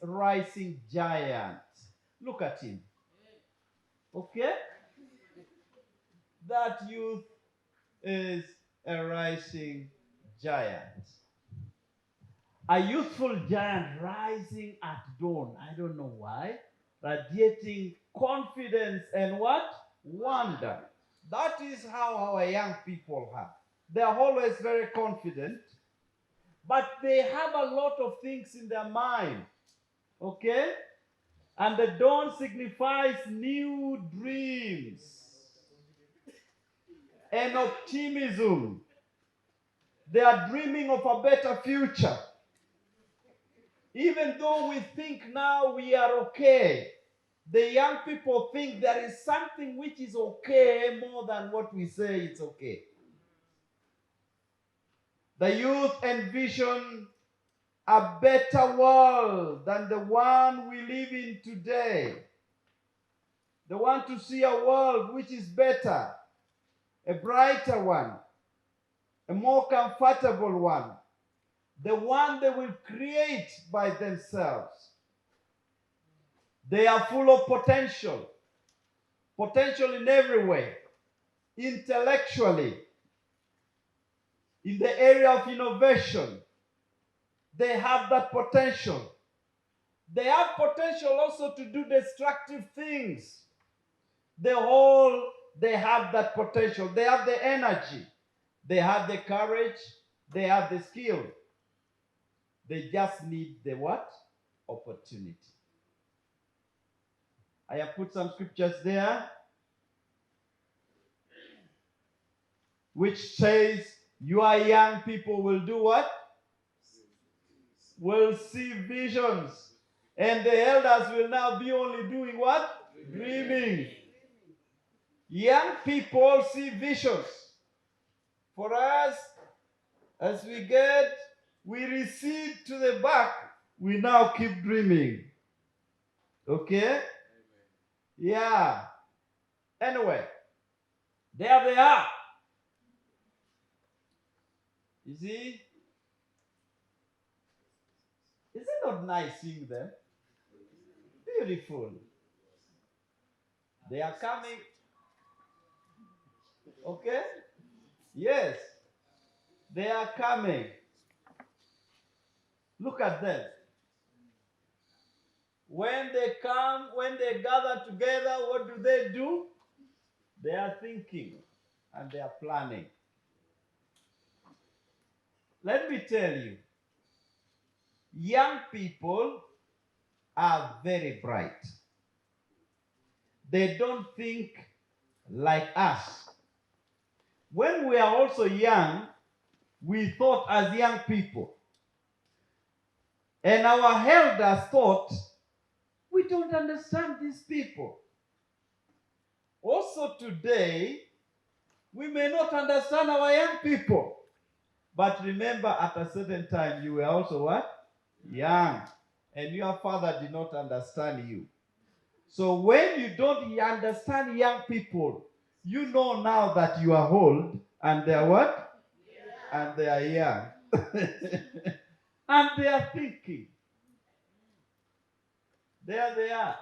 rising giant. Look at him. Okay? That youth is a rising giant. A youthful giant rising at dawn. I don't know why. Radiating confidence and what? Wonder. That is how our young people are. They are always very confident, but they have a lot of things in their mind. Okay? And the dawn signifies new dreams and optimism. They are dreaming of a better future. Even though we think now we are okay, the young people think there is something which is okay more than what we say it's okay. The youth envision a better world than the one we live in today. They want to see a world which is better, a brighter one, a more comfortable one, the one they will create by themselves. They are full of potential in every way, intellectually, in the area of innovation. They have that potential. They have potential also to do destructive things. They have that potential. They have the energy. They have the courage. They have the skill. They just need the what? Opportunity. I have put some scriptures there which says your young people will do what? Will see visions. And the elders will now be only doing what? Dreaming. Young people see visions. For us, as we recede to the back, we now keep dreaming. Okay? Yeah. Anyway, there they are. You see? Is it not nice seeing them? Beautiful. They are coming. Okay? Yes. They are coming. Look at them. When they come, when they gather together, what do? They are thinking and they are planning. Let me tell you, young people are very bright. They don't think like us. When we are also young, we thought as young people. And our elders thought, we don't understand these people. Also today, we may not understand our young people. But remember, at a certain time, you were also what? Young. And your father did not understand you. So when you don't understand young people, you know now that you are old and they are what? Yeah. And they are young. And they are thinking. There they are.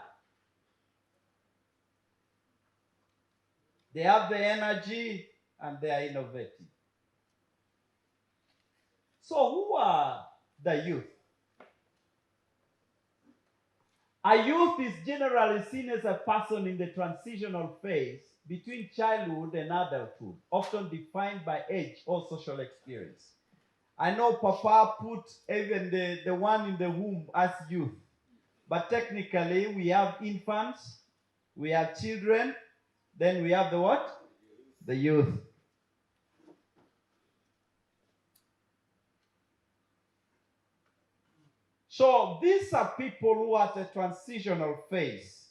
They have the energy and they are innovative. So who are the youth? A youth is generally seen as a person in the transitional phase between childhood and adulthood, often defined by age or social experience. I know Papa put even the one in the womb as youth, but technically we have infants, we have children, then we have the what? The youth. So these are people who are at a transitional phase.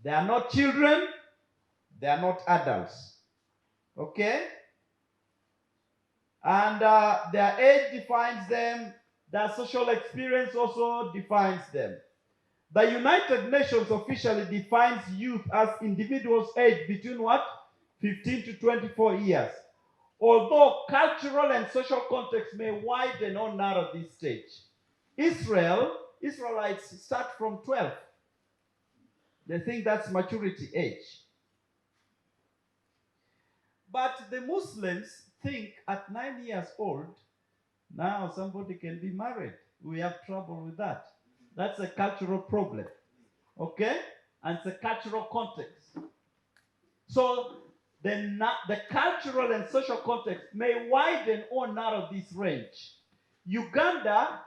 They are not children, they are not adults. Okay? And their age defines them, their social experience also defines them. The United Nations officially defines youth as individuals aged between what? 15 to 24 years. Although cultural and social context may widen or narrow this stage. Israel Israelites start from 12. They think that's maturity age. But the Muslims think at 9 years old, now somebody can be married. We have trouble with that. That's a cultural problem. Okay? And it's a cultural context. So the cultural and social context may widen or narrow this range. Uganda,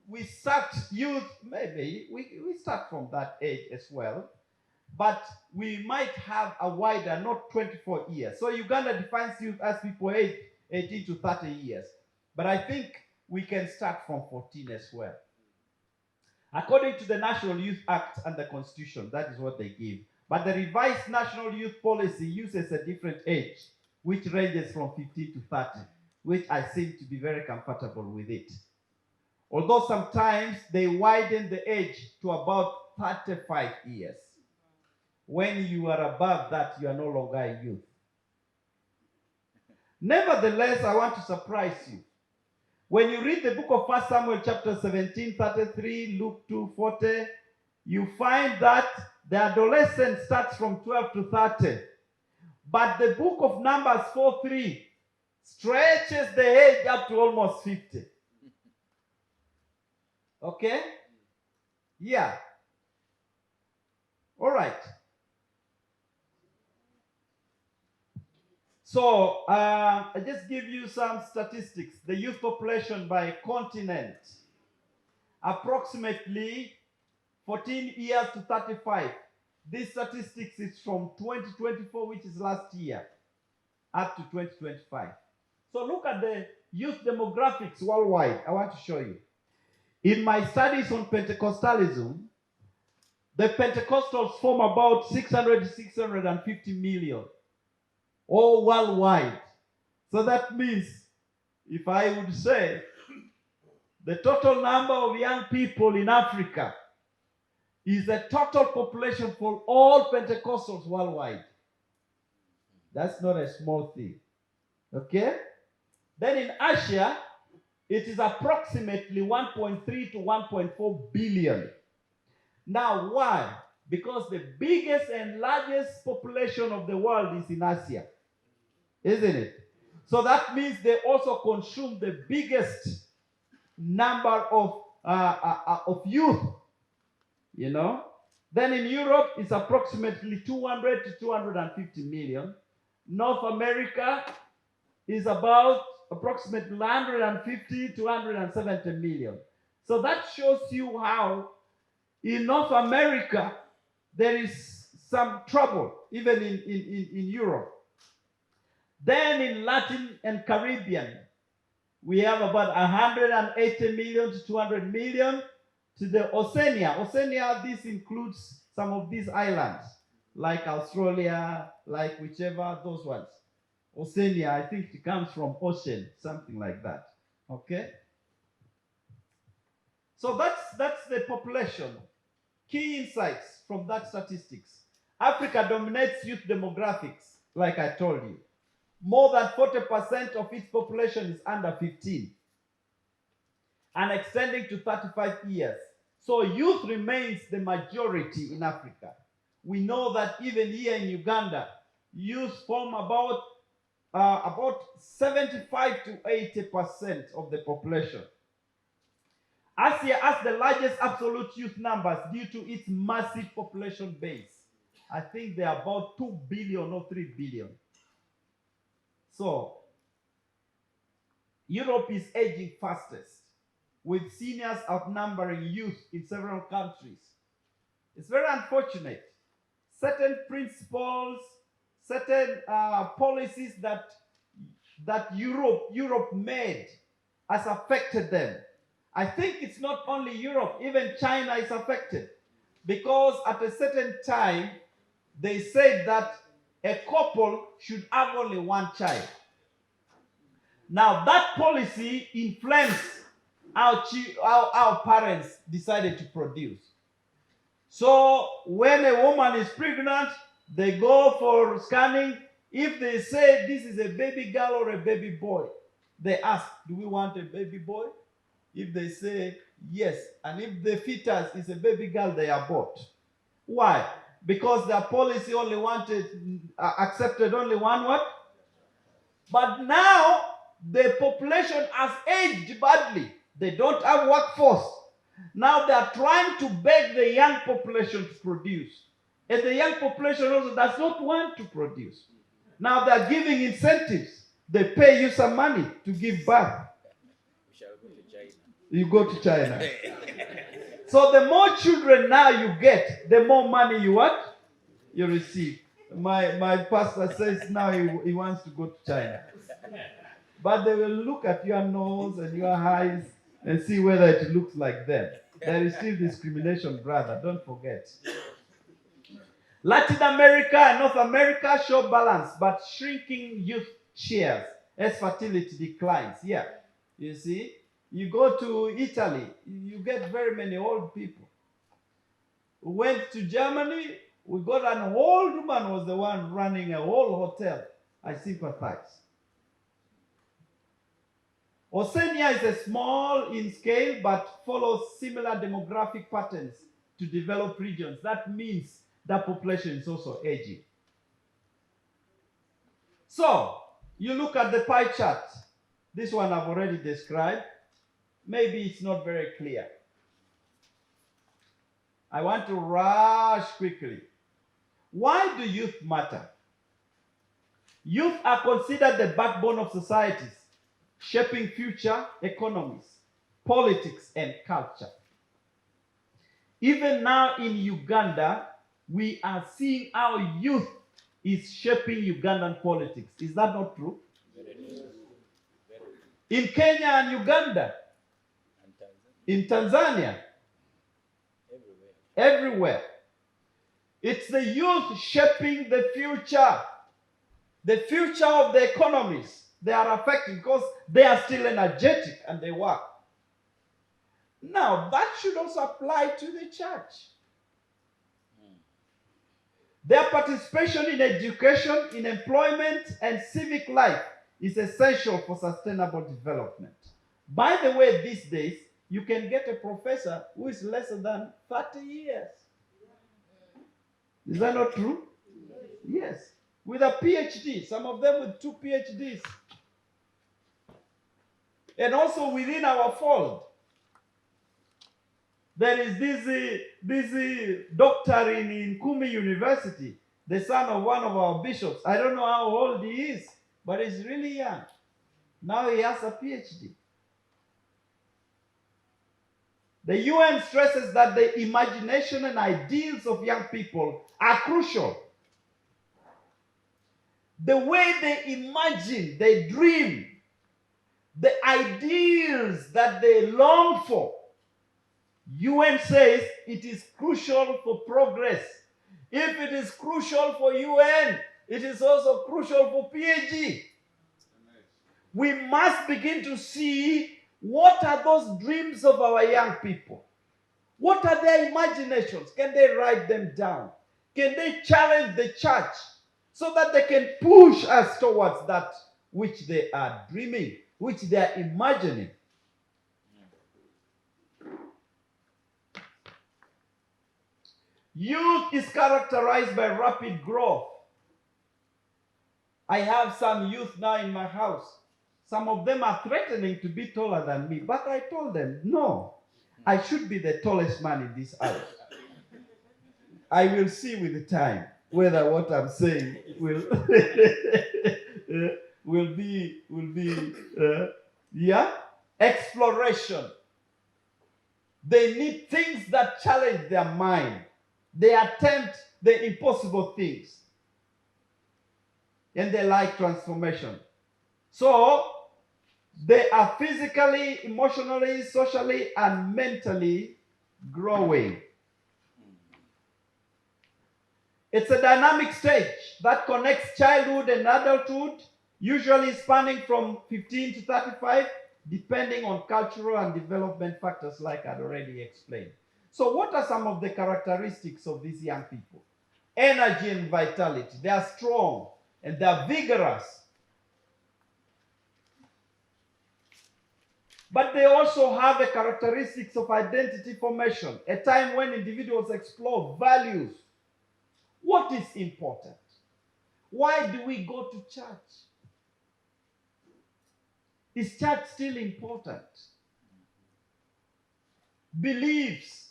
we start youth, maybe we start from that age as well, but we might have a wider, not 24 years. So Uganda defines youth as people aged 18 to 30 years. But I think we can start from 14 as well. According to the National Youth Act and the Constitution, that is what they give. But the revised National Youth Policy uses a different age, which ranges from 15 to 30, which I seem to be very comfortable with it. Although sometimes they widen the age to about 35 years. When you are above that, you are no longer a youth. Nevertheless, I want to surprise you. When you read the book of 1 Samuel chapter 17, 33, Luke 2, 40, you find that the adolescent starts from 12 to 30. But the book of Numbers 4, 3 stretches the age up to almost 50. Okay? Yeah. All right. So, I just give you some statistics. The youth population by continent, approximately 14 years to 35. This statistics is from 2024, which is last year, up to 2025. So look at the youth demographics worldwide. I want to show you. In my studies on Pentecostalism, the Pentecostals form about 600 to 650 million. All worldwide. So that means, if I would say, the total number of young people in Africa is the total population for all Pentecostals worldwide. That's not a small thing. Okay? Then in Asia, it is approximately 1.3 to 1.4 billion. Now, why? Because the biggest and largest population of the world is in Asia. Isn't it? So that means they also consume the biggest number of youth, you know. Then in Europe, it's approximately 200 to 250 million. North America is about approximately 150 to 170 million. So that shows you how in North America there is some trouble, even in Europe. Then in Latin and Caribbean, we have about 180 million to 200 million. To the Oceania. Oceania, this includes some of these islands, like Australia, like whichever, those ones. Oceania, I think it comes from ocean, something like that. Okay? So that's the population. Key insights from that statistics. Africa dominates youth demographics, like I told you. More than 40% of its population is under 15 and extending to 35 years. So youth remains the majority in Africa. We know that even here in Uganda, youth form about 75 to 80% of the population. Asia has the largest absolute youth numbers due to its massive population base. I think they are about 2 billion or 3 billion. So, Europe is aging fastest, with seniors outnumbering youth in several countries. It's very unfortunate. Certain principles, certain policies that Europe made has affected them. I think it's not only Europe, even China is affected. Because at a certain time, they said that a couple should have only one child. Now that policy influenced how our parents decided to produce. So when a woman is pregnant, they go for scanning. If they say this is a baby girl or a baby boy, they ask, do we want a baby boy? If they say Yes, and if the fetus is a baby girl, they abort. Why? Because their policy only accepted only one what? But now the population has aged badly. They don't have workforce. Now they are trying to beg the young population to produce. And the young population also does not want to produce. Now they are giving incentives. They pay you some money to give birth. We shall go to China. You go to China. So the more children now you get, the more money you what? You receive. My pastor says now he wants to go to China. But they will look at your nose and your eyes and see whether it looks like them. There is still discrimination, brother. Don't forget. Latin America and North America show balance, but shrinking youth shares as fertility declines. Yeah, you see, you go to Italy, you get very many old people. We went to Germany, we got an old woman was the one running a whole hotel. I sympathize. Oceania is a small in scale but follows similar demographic patterns to developed regions. That means that population is also aging. So, you look at the pie chart. This one I've already described. Maybe it's not very clear. I want to rush quickly. Why do youth matter? Youth are considered the backbone of societies, shaping future economies, politics, and culture. Even now in Uganda, we are seeing how youth is shaping Ugandan politics. Is that not true? In Kenya and Uganda, in Tanzania, everywhere. It's the youth shaping the future of the economies. They are affected because they are still energetic and they work. Now, that should also apply to the church. Their participation in education, in employment, and civic life is essential for sustainable development. By the way, these days, you can get a professor who is less than 30 years. Is that not true? Yes. With a PhD, some of them with 2 PhDs. And also within our fold, there is this doctor in Kumi University, the son of one of our bishops. I don't know how old he is, but he's really young. Now he has a PhD. The UN stresses that the imagination and ideals of young people are crucial. The way they imagine, they dream, the ideals that they long for, UN says it is crucial for progress. If it is crucial for UN, it is also crucial for PAG. We must begin to see what are those dreams of our young people. What are their imaginations? Can they write them down? Can they challenge the church so that they can push us towards that which they are dreaming, which they are imagining? Youth is characterized by rapid growth. I have some youth now in my house. Some of them are threatening to be taller than me, but I told them, no, I should be the tallest man in this house. I will see with the time whether what I'm saying will be exploration. They need things that challenge their mind. They attempt the impossible things. And they like transformation. So, they are physically, emotionally, socially, and mentally growing. It's a dynamic stage that connects childhood and adulthood, usually spanning from 15 to 35, depending on cultural and development factors like I'd already explained. So what are some of the characteristics of these young people? Energy and vitality. They are strong and they are vigorous. But they also have the characteristics of identity formation, a time when individuals explore values. What is important? Why do we go to church? Is church still important? Beliefs.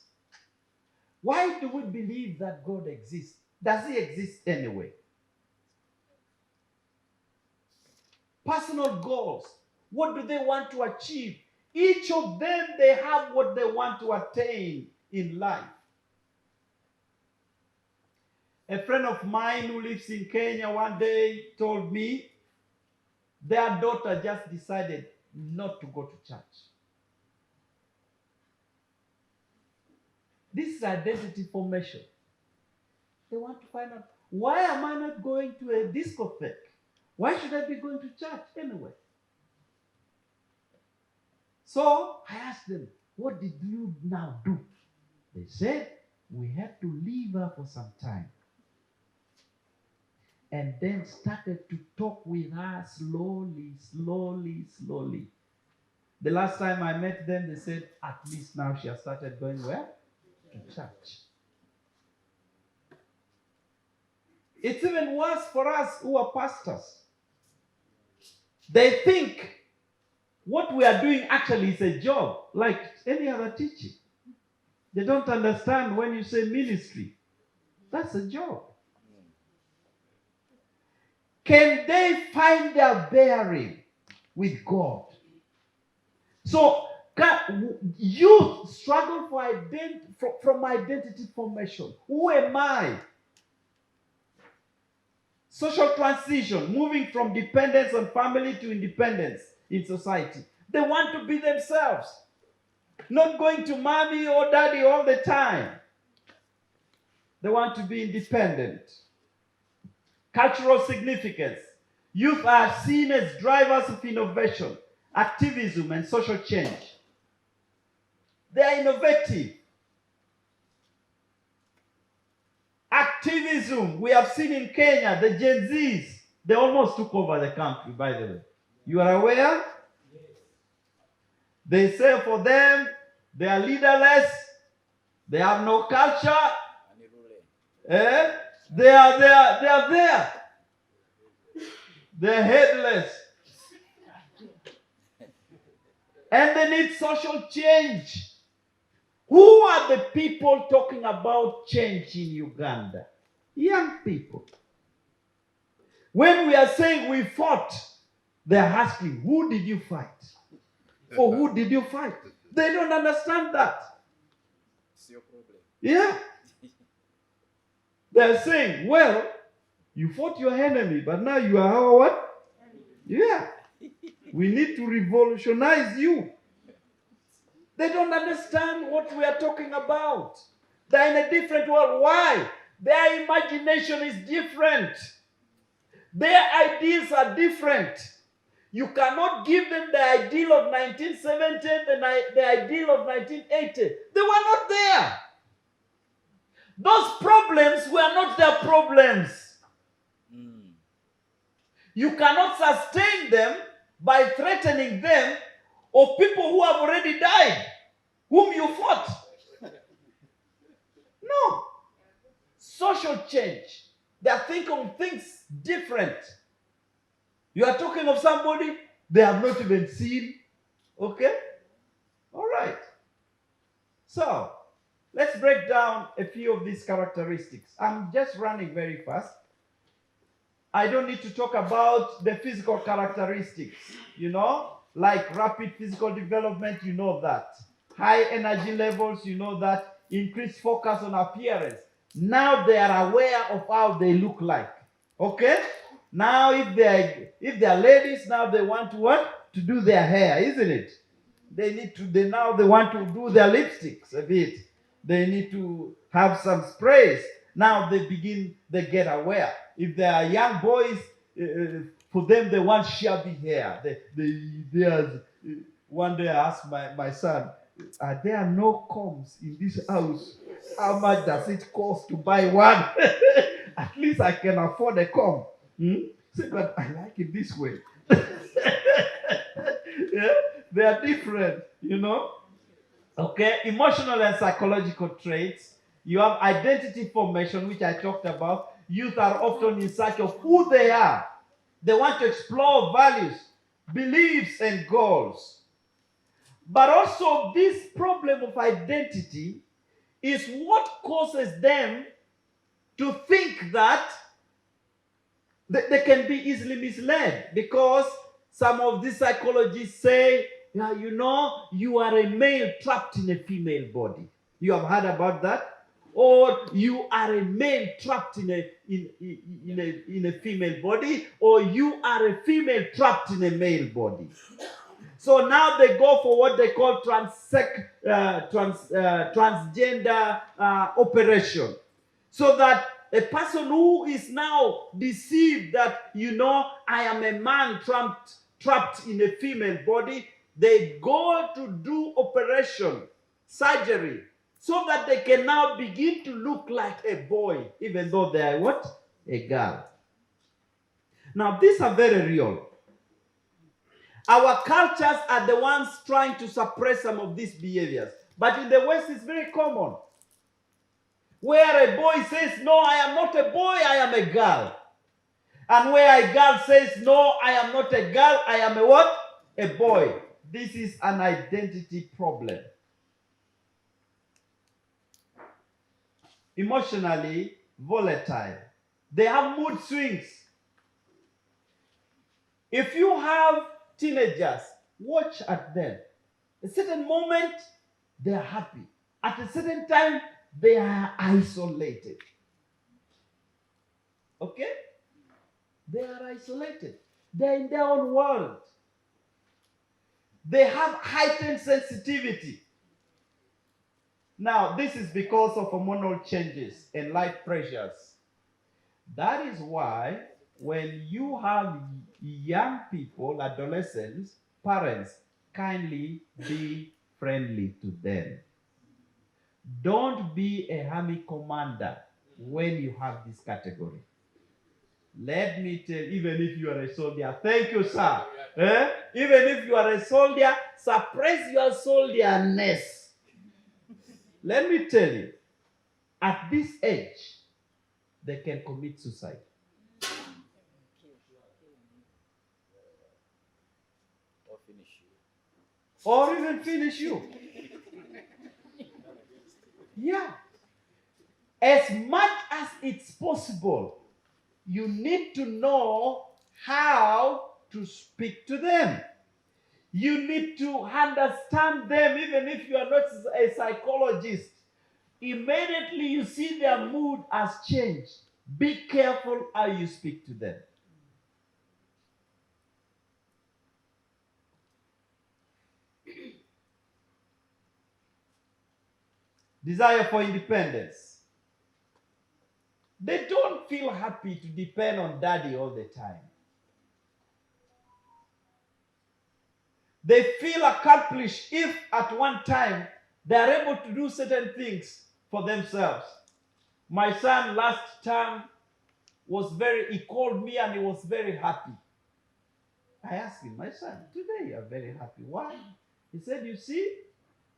Why do we believe that God exists? Does he exist anyway? Personal goals. What do they want to achieve? Each of them, they have what they want to attain in life. A friend of mine who lives in Kenya one day told me their daughter just decided not to go to church. This is identity formation. They want to find out, why am I not going to a discotheque? Why should I be going to church anyway? So I asked them, what did you now do? They said, we had to leave her for some time. And then started to talk with her slowly. The last time I met them, they said, at least now she has started going where? To church. It's even worse for us who are pastors. They think what we are doing actually is a job, like any other teaching. They don't understand when you say ministry. That's a job. Can they find their bearing with God? So, youth struggle from identity formation. Who am I? Social transition, moving from dependence on family to independence in society. They want to be themselves, not going to mommy or daddy all the time. They want to be independent. Cultural significance. Youth are seen as drivers of innovation, activism, and social change. They are innovative. Activism, we have seen in Kenya, the Gen Zs, they almost took over the country, by the way. You are aware? Yes. They say for them, they are leaderless, they have no culture, they are there. They're headless. And they need social change. Who are the people talking about change in Uganda? Young people. When we are saying we fought, they're asking, who did you fight? Or who did you fight? They don't understand that. It's your problem. Yeah. They're saying, well, you fought your enemy, but now you are our what? Yeah. We need to revolutionize you. They don't understand what we are talking about. They're in a different world. Why? Their imagination is different. Their ideals are different. You cannot give them the ideal of 1970 and the ideal of 1980. They were not there. Those problems were not their problems. You cannot sustain them by threatening them of people who have already died, whom you fought. No. Social change. They are thinking of things different. You are talking of somebody they have not even seen. Okay? All right. So, let's break down a few of these characteristics. I'm just running very fast. I don't need to talk about the physical characteristics, like rapid physical development, that. High energy levels, that. Increased focus on appearance. Now they are aware of how they look like. Okay? Now if they're ladies, now they want to what? To do their hair, isn't it? They want to do their lipsticks a bit. They need to have some sprays. Now they get aware. If they are young boys, for them they want shabby hair. One day I asked my son, are there no combs in this house? How much does it cost to buy one? At least I can afford a comb. Say, but I like it this way. Yeah? They are different, Okay, emotional and psychological traits. You have identity formation, which I talked about. Youth are often in search of who they are. They want to explore values, beliefs, and goals. But also, this problem of identity is what causes them to think that they can be easily misled, because some of these psychologists say, yeah, you are a male trapped in a female body. You have heard about that? Or you are a male trapped in a female body, or you are a female trapped in a male body. So now they go for what they call transgender operation. So that a person who is now deceived that, I am a man trapped in a female body, they go to do operation, surgery, so that they can now begin to look like a boy, even though they are what? A girl. Now, these are very real. Our cultures are the ones trying to suppress some of these behaviors. But in the West, it's very common. Where a boy says, no, I am not a boy, I am a girl. And where a girl says, no, I am not a girl, I am a what? A boy. This is an identity problem. Emotionally volatile. They have mood swings. If you have teenagers, watch at them. At a certain moment, they are happy. At a certain time, they are isolated. Okay? They are isolated. They're in their own world. They have heightened sensitivity. Now, this is because of hormonal changes and life pressures. That is why when you have young people, adolescents, parents, kindly be friendly to them. Don't be a army commander when you have this category. Let me tell you, even if you are a soldier, thank you, sir. Even if you are a soldier, suppress your soldierness. Let me tell you, at this age, they can commit suicide. Or finish you. Or even finish you. Yeah. As much as it's possible, you need to know how to speak to them. You need to understand them, even if you are not a psychologist. Immediately you see their mood has changed. Be careful how you speak to them. Desire for independence. They don't feel happy to depend on daddy all the time. They feel accomplished if at one time they are able to do certain things for themselves. My son last term he called me and he was very happy. I asked him, my son, today you are very happy. Why? He said, you see,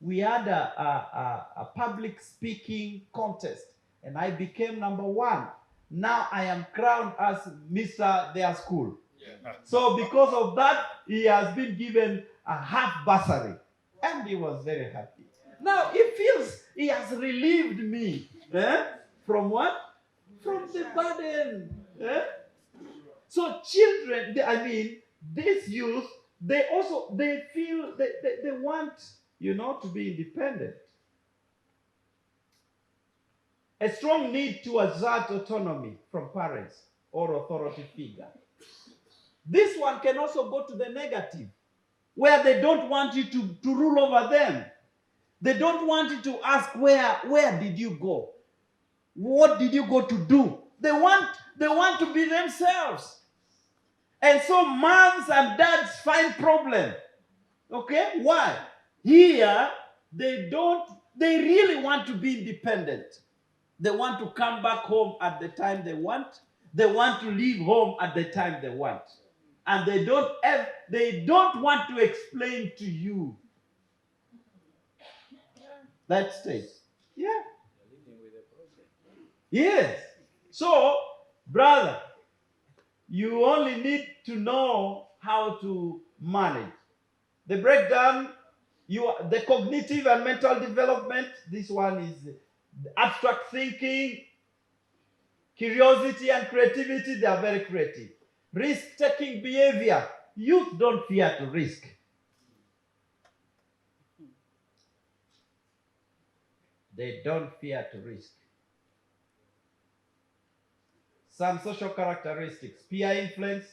we had a public speaking contest and I became number 1. Now I am crowned as Mr. their school. Yeah. So because of that, he has been given a half bursary. And he was very happy. Now he feels he has relieved me. From what? From the burden. So children, these youth, they feel they want, to be independent. A strong need to assert autonomy from parents or authority figure. This one can also go to the negative, where they don't want you to rule over them. They don't want you to ask, where did you go? What did you go to do? They want to be themselves. And so moms and dads find problem. Okay? Why? Here, they really want to be independent. They want to come back home at the time they want. They want to leave home at the time they want. and they don't want to explain to you that stage. Yeah. You're living with a problem. Yes. So, brother, you only need to know how to manage. The breakdown, the cognitive and mental development, this one is abstract thinking, curiosity and creativity, they are very creative. Risk-taking behavior, youth don't fear to risk. They don't fear to risk. Some social characteristics: peer influence,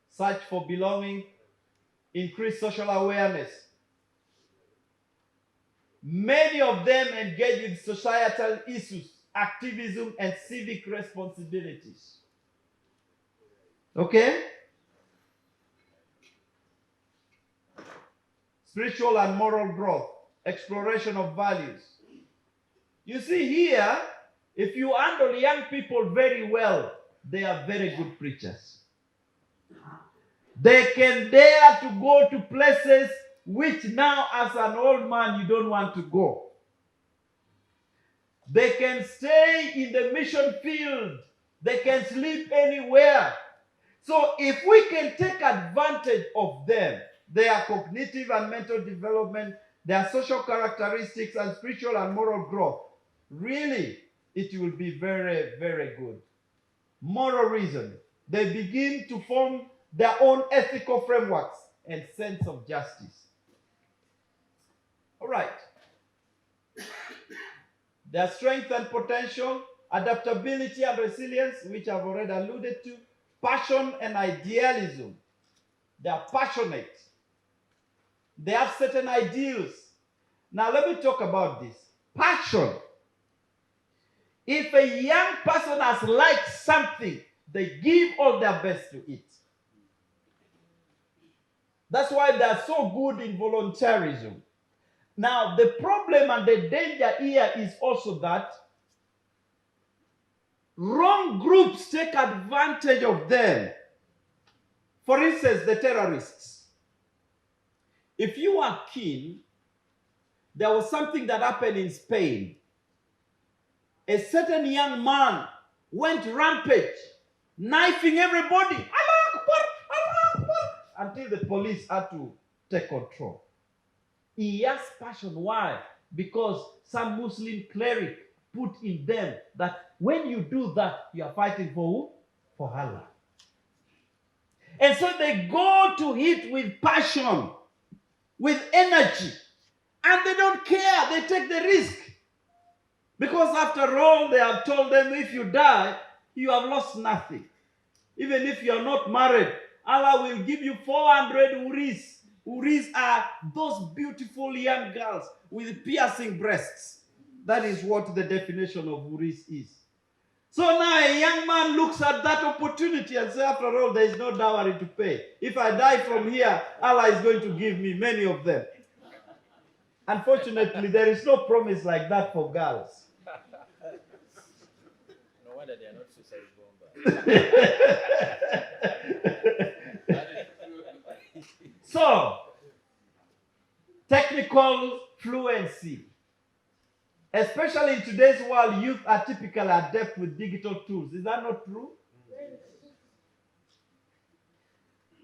search for belonging, increased social awareness. Many of them engage with societal issues, activism, and civic responsibilities. Okay? Spiritual and moral growth, exploration of values. You see here, if you handle young people very well, they are very good preachers. They can dare to go to places which now as an old man you don't want to go. They can stay in the mission field. They can sleep anywhere. So if we can take advantage of them, their cognitive and mental development, their social characteristics, and spiritual and moral growth, really, it will be very, very good. Moral reason. They begin to form their own ethical frameworks and sense of justice. All right. Their strength and potential, adaptability and resilience, which I've already alluded to, passion and idealism. They are passionate. They have certain ideals. Now let me talk about this. Passion. If a young person has liked something, they give all their best to it. That's why they are so good in volunteerism. Now, the problem and the danger here is also that wrong groups take advantage of them. For instance, the terrorists. If you are keen, there was something that happened in Spain. A certain young man went rampage, knifing everybody. Allah Akbar, Allah Akbar, until the police had to take control. He has passion. Why? Because some Muslim cleric put in them that when you do that, you are fighting for who? For Allah. And so they go to it with passion, with energy, and they don't care. They take the risk. Because after all, they have told them, if you die, you have lost nothing. Even if you are not married, Allah will give you 400 uris. Uris are those beautiful young girls with piercing breasts. That is what the definition of uris is. So now a young man looks at that opportunity and says, after all, there is no dowry to pay. If I die from here, Allah is going to give me many of them. Unfortunately, there is no promise like that for girls. No wonder they are not suicide bombers. So, technical fluency. Especially in today's world, youth are typically adept with digital tools. Is that not true?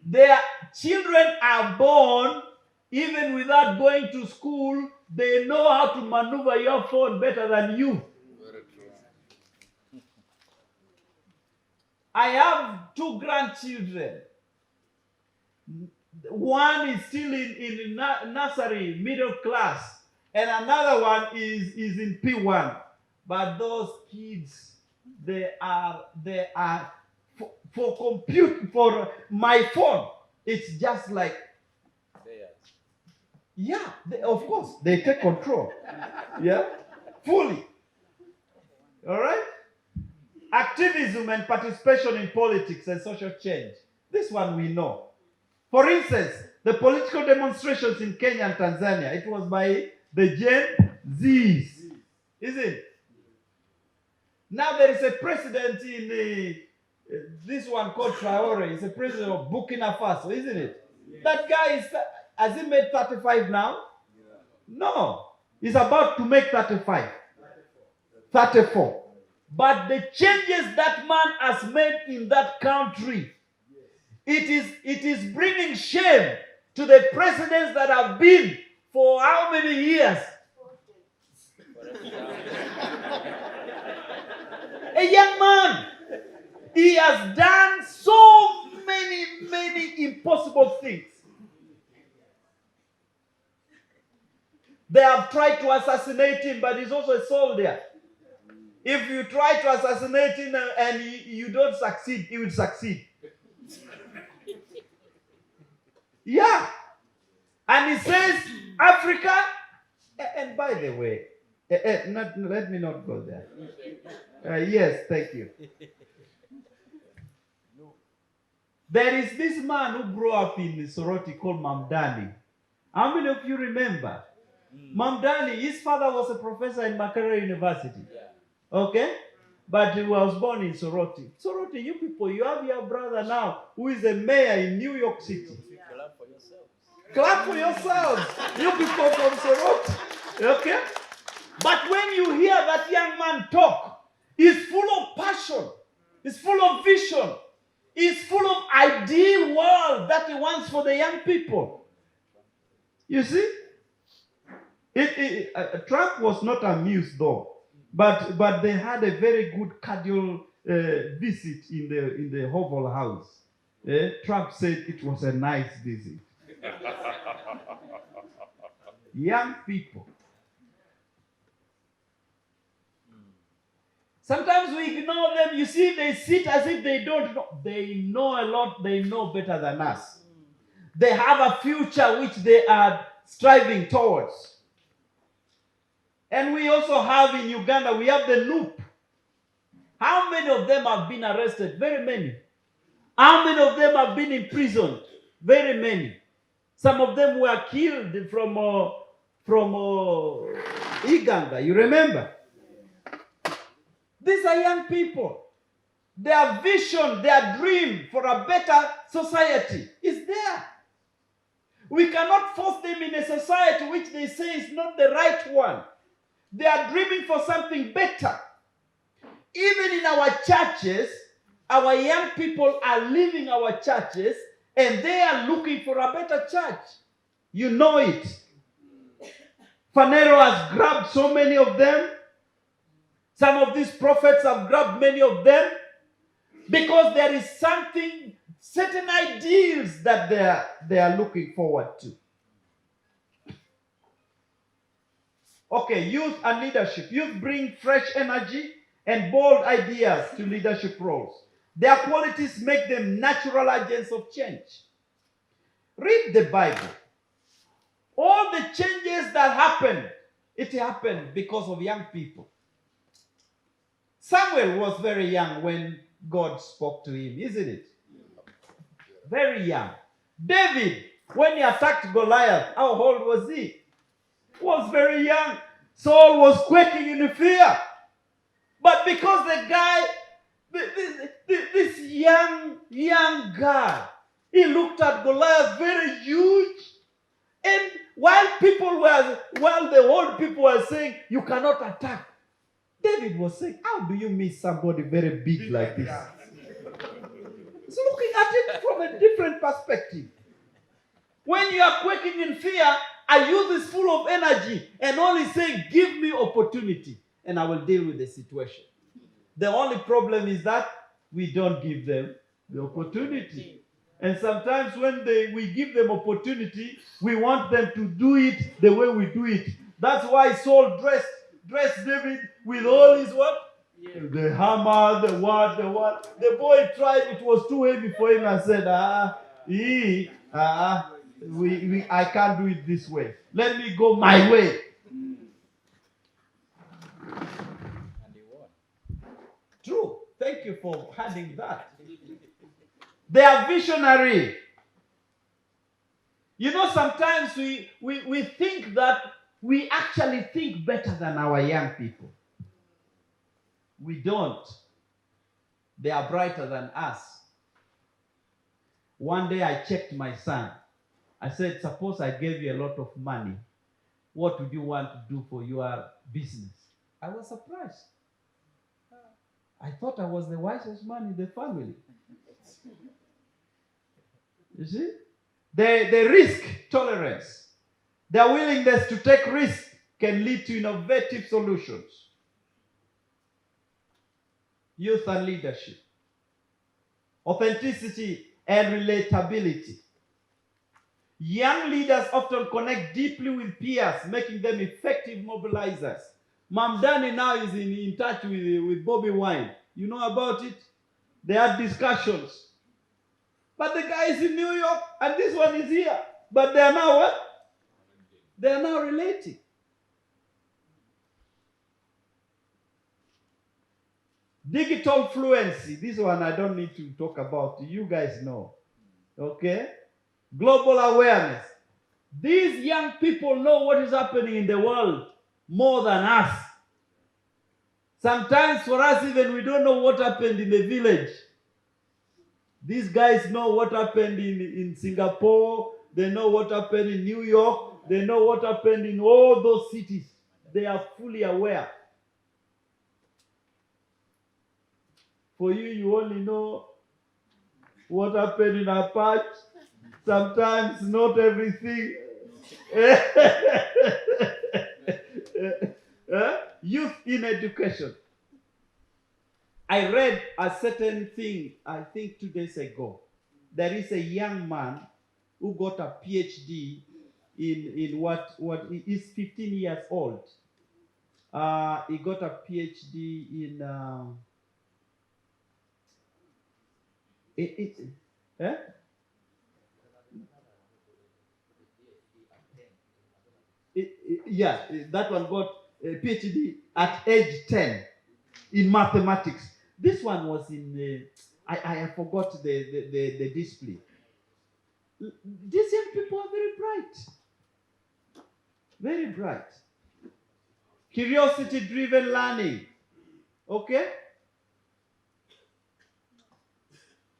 Their children are born, even without going to school, they know how to maneuver your phone better than you. Very true. I have 2 grandchildren. One is still in nursery, middle class, and another one is in P1. But those kids, they are for my phone, it's just like, yeah, of course, they take control. Yeah, fully. All right? Activism and participation in politics and social change. This one we know. For instance, the political demonstrations in Kenya and Tanzania, it was by the Gen Zs. Is it? Now there is a president This one called Traore is a president of Burkina Faso, isn't it? That guy has he made 35 now? No. He's about to make 35. 34. But the changes that man has made in that country, it is bringing shame to the presidents that have been for how many years? A young man. He has done so many impossible things. They have tried to assassinate him, but he's also a soldier. If you try to assassinate him and you don't succeed, he will succeed. Yeah. And he says, Africa, and by the way, let me not go there. Yes, thank you. There is this man who grew up in Soroti called Mamdani. How many of you remember? Mamdani, his father was a professor in Makerere University. Okay? But he was born in Soroti. Soroti, you people, you have your brother now who is a mayor in New York City. Clap for yourselves. Clap for yourselves. You people from Soroti. Okay? But when you hear that young man talk, he's full of passion. He's full of vision. He's full of ideal world that he wants for the young people. You see? Trump was not amused though. But they had a very good cordial visit in the Oval House. Trump said it was a nice visit. Young people. Sometimes we ignore them. You see, they sit as if they don't know. They know a lot. They know better than us. They have a future which they are striving towards. And we also have in Uganda, we have the Loop. How many of them have been arrested? Very many. How many of them have been imprisoned? Very many. Some of them were killed from Uganda. You remember? These are young people. Their vision, their dream for a better society is there. We cannot force them in a society which they say is not the right one. They are dreaming for something better. Even in our churches, our young people are leaving our churches and they are looking for a better church. You know it. Phaneroo has grabbed so many of them. Some of these prophets have grabbed many of them because there is something, certain ideals that they are looking forward to. Okay, youth and leadership. Youth bring fresh energy and bold ideas to leadership roles. Their qualities make them natural agents of change. Read the Bible. All the changes that happened, it happened because of young people. Samuel was very young when God spoke to him, isn't it? Very young. David, when he attacked Goliath, how old was he? He was very young. Saul was quaking in fear. But because the guy, this young guy, he looked at Goliath very huge. And while the old people were saying, you cannot attack, David was saying, how do you miss somebody very big like this? He's looking at it from a different perspective. When you are quaking in fear, a youth is full of energy and only saying, give me opportunity and I will deal with the situation. The only problem is that we don't give them the opportunity. And sometimes when we give them opportunity, we want them to do it the way we do it. That's why Saul dressed David with all his what? Yeah. The hammer, the what. The boy tried, it was too heavy for him and said, I can't do it this way. Let me go my way. And he won. True. Thank you for adding that. They are visionary. You know, sometimes we think that we actually think better than our young people. We don't. They are brighter than us. One day I checked my son. I said, suppose I gave you a lot of money. What would you want to do for your business? I was surprised. I thought I was the wisest man in the family. You see? The risk tolerance, their willingness to take risks can lead to innovative solutions. Youth and leadership, authenticity and relatability. Young leaders often connect deeply with peers, making them effective mobilizers. Mamdani now is in touch with Bobby Wine. You know about it? They had discussions. But the guy is in New York and this one is here. But they are now what? They are now relating. Digital fluency. This one I don't need to talk about. You guys know. Okay? Global awareness. These young people know what is happening in the world more than us. Sometimes for us even we don't know what happened in the village. These guys know what happened in Singapore. They know what happened in New York. They know what happened in all those cities. They are fully aware. For you, you only know what happened in our patch. Sometimes not everything. Youth in education. I read a certain thing, I think 2 days ago. There is a young man who got a PhD in what he is 15 years old. He got a PhD in yeah, that one got a PhD at age 10 in mathematics. This one was in, I forgot the display. These young people are very bright. Very bright. Curiosity-driven learning. Okay?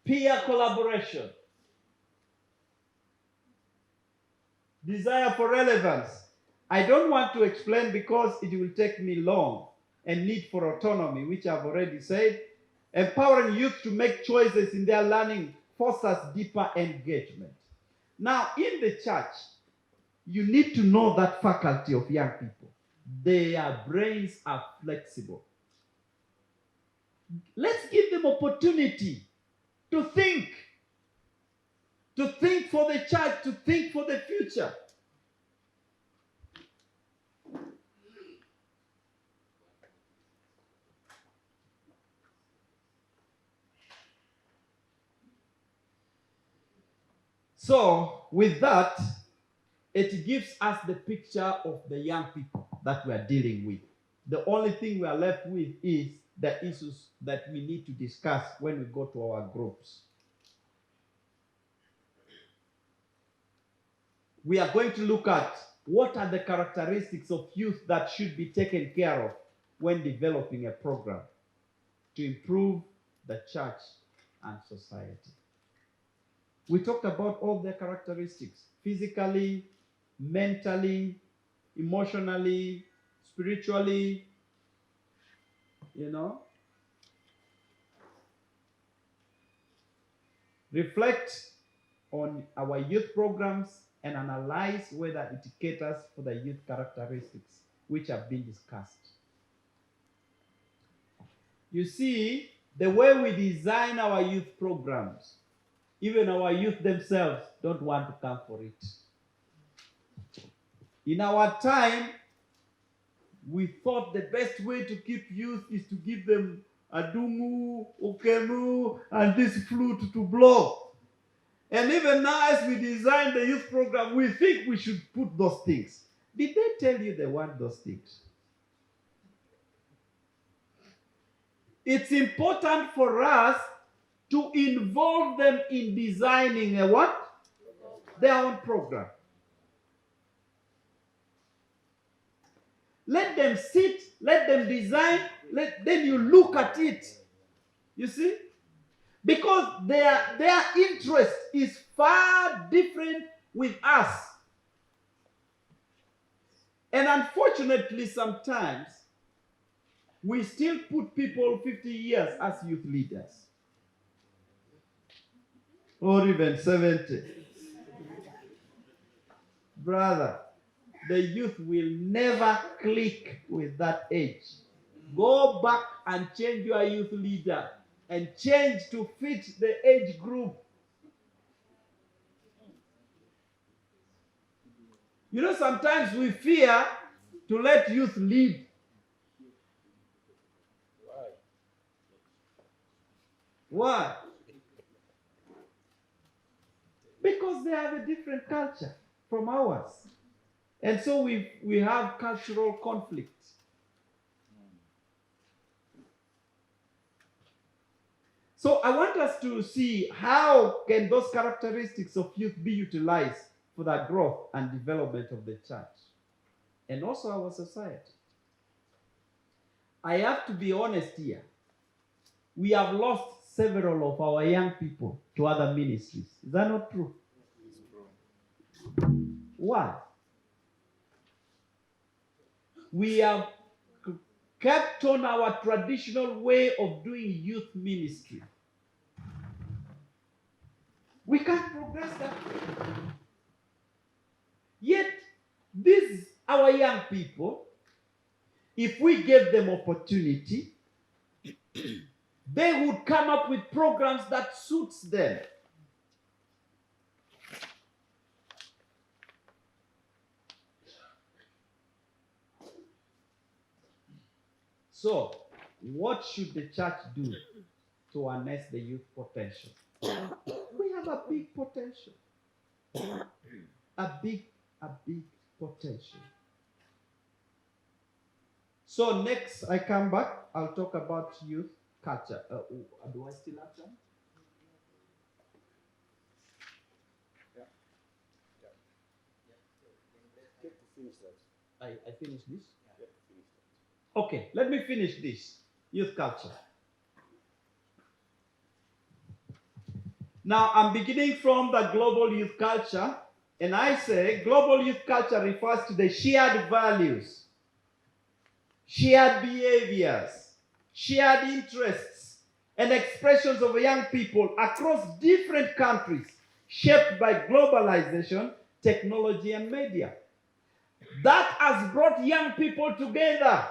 Peer collaboration. Desire for relevance. I don't want to explain because it will take me long. And need for autonomy, which I've already said. Empowering youth to make choices in their learning fosters deeper engagement. Now, in the church, you need to know that faculty of young people. Their brains are flexible. Let's give them opportunity to think for the church, to think for the future. So, with that, it gives us the picture of the young people that we are dealing with. The only thing we are left with is the issues that we need to discuss when we go to our groups. We are going to look at what are the characteristics of youth that should be taken care of when developing a program to improve the church and society. We talked about all the characteristics: physically, mentally, emotionally, spiritually, Reflect on our youth programs and analyze whether it caters for the youth characteristics which have been discussed. You see, the way we design our youth programs, even our youth themselves don't want to come for it. In our time, we thought the best way to keep youth is to give them a dungu, okenu, and this flute to blow. And even now, as we design the youth program, we think we should put those things. Did they tell you they want those things? It's important for us to involve them in designing a what? Their own program. Let them sit, let them design, then you look at it. You see? Because their interest is far different with us. And unfortunately, sometimes we still put people 50 years as youth leaders, or even 70. Brother, the youth will never click with that age. Go back and change your youth leader and change to fit the age group. You know, sometimes we fear to let youth lead. Why? Because they have a different culture from ours. And so we have cultural conflict. So I want us to see how can those characteristics of youth be utilized for the growth and development of the church and also our society. I have to be honest here. We have lost several of our young people to other ministries. Is that not true? It's true. Why? We have kept on our traditional way of doing youth ministry. We can't progress that way. Yet, these our young people, if we gave them opportunity, they would come up with programs that suits them. So, what should the church do to harness the youth potential? We have a big potential. A big potential. So next I come back, I'll talk about youth culture. Do I still have time? I finish this? Okay, let me finish this. Youth culture. Now, I'm beginning from the global youth culture, and I say global youth culture refers to the shared values, shared behaviors, shared interests, and expressions of young people across different countries, shaped by globalization, technology, and media. That has brought young people together.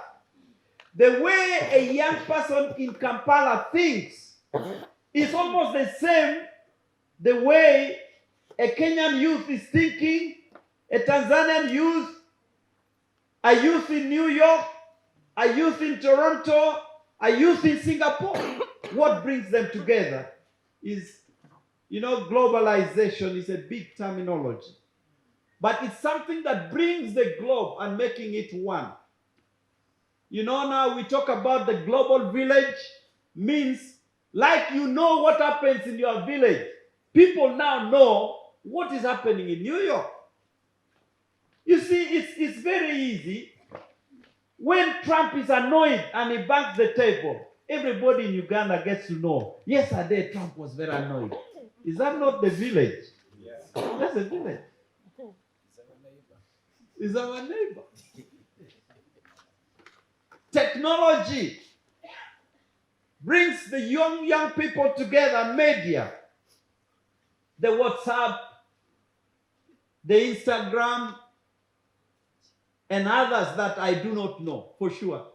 The way a young person in Kampala thinks is almost the same the way a Kenyan youth is thinking, a Tanzanian youth, a youth in New York, a youth in Toronto, a youth in Singapore. What brings them together is, globalization is a big terminology. But it's something that brings the globe and making it one. Now we talk about the global village, means like what happens in your village. People now know what is happening in New York. You see, it's very easy. When Trump is annoyed and he bangs the table, everybody in Uganda gets to know, yesterday Trump was very annoyed. Is that not the village? Yeah. That's a village. It's our neighbor. Is our neighbor. Technology brings the young people together. Media, the WhatsApp, the Instagram, and others that I do not know for sure.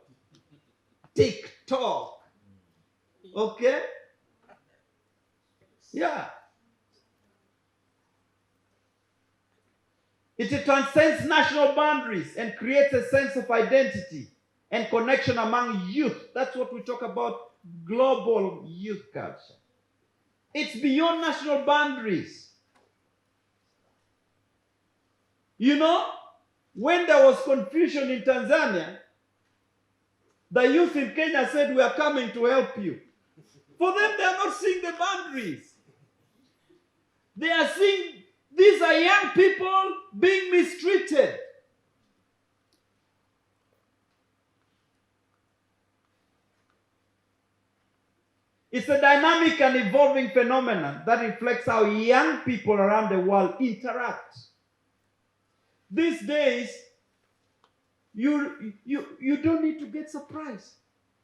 TikTok. Okay? Yeah. It transcends national boundaries and creates a sense of identity and connection among youth. That's what we talk about, global youth culture. It's beyond national boundaries. When there was confusion in Tanzania, the youth in Kenya said, we are coming to help you. For them, they are not seeing the boundaries. They are seeing these are young people being mistreated. It's a dynamic and evolving phenomenon that reflects how young people around the world interact. These days, you don't need to get surprised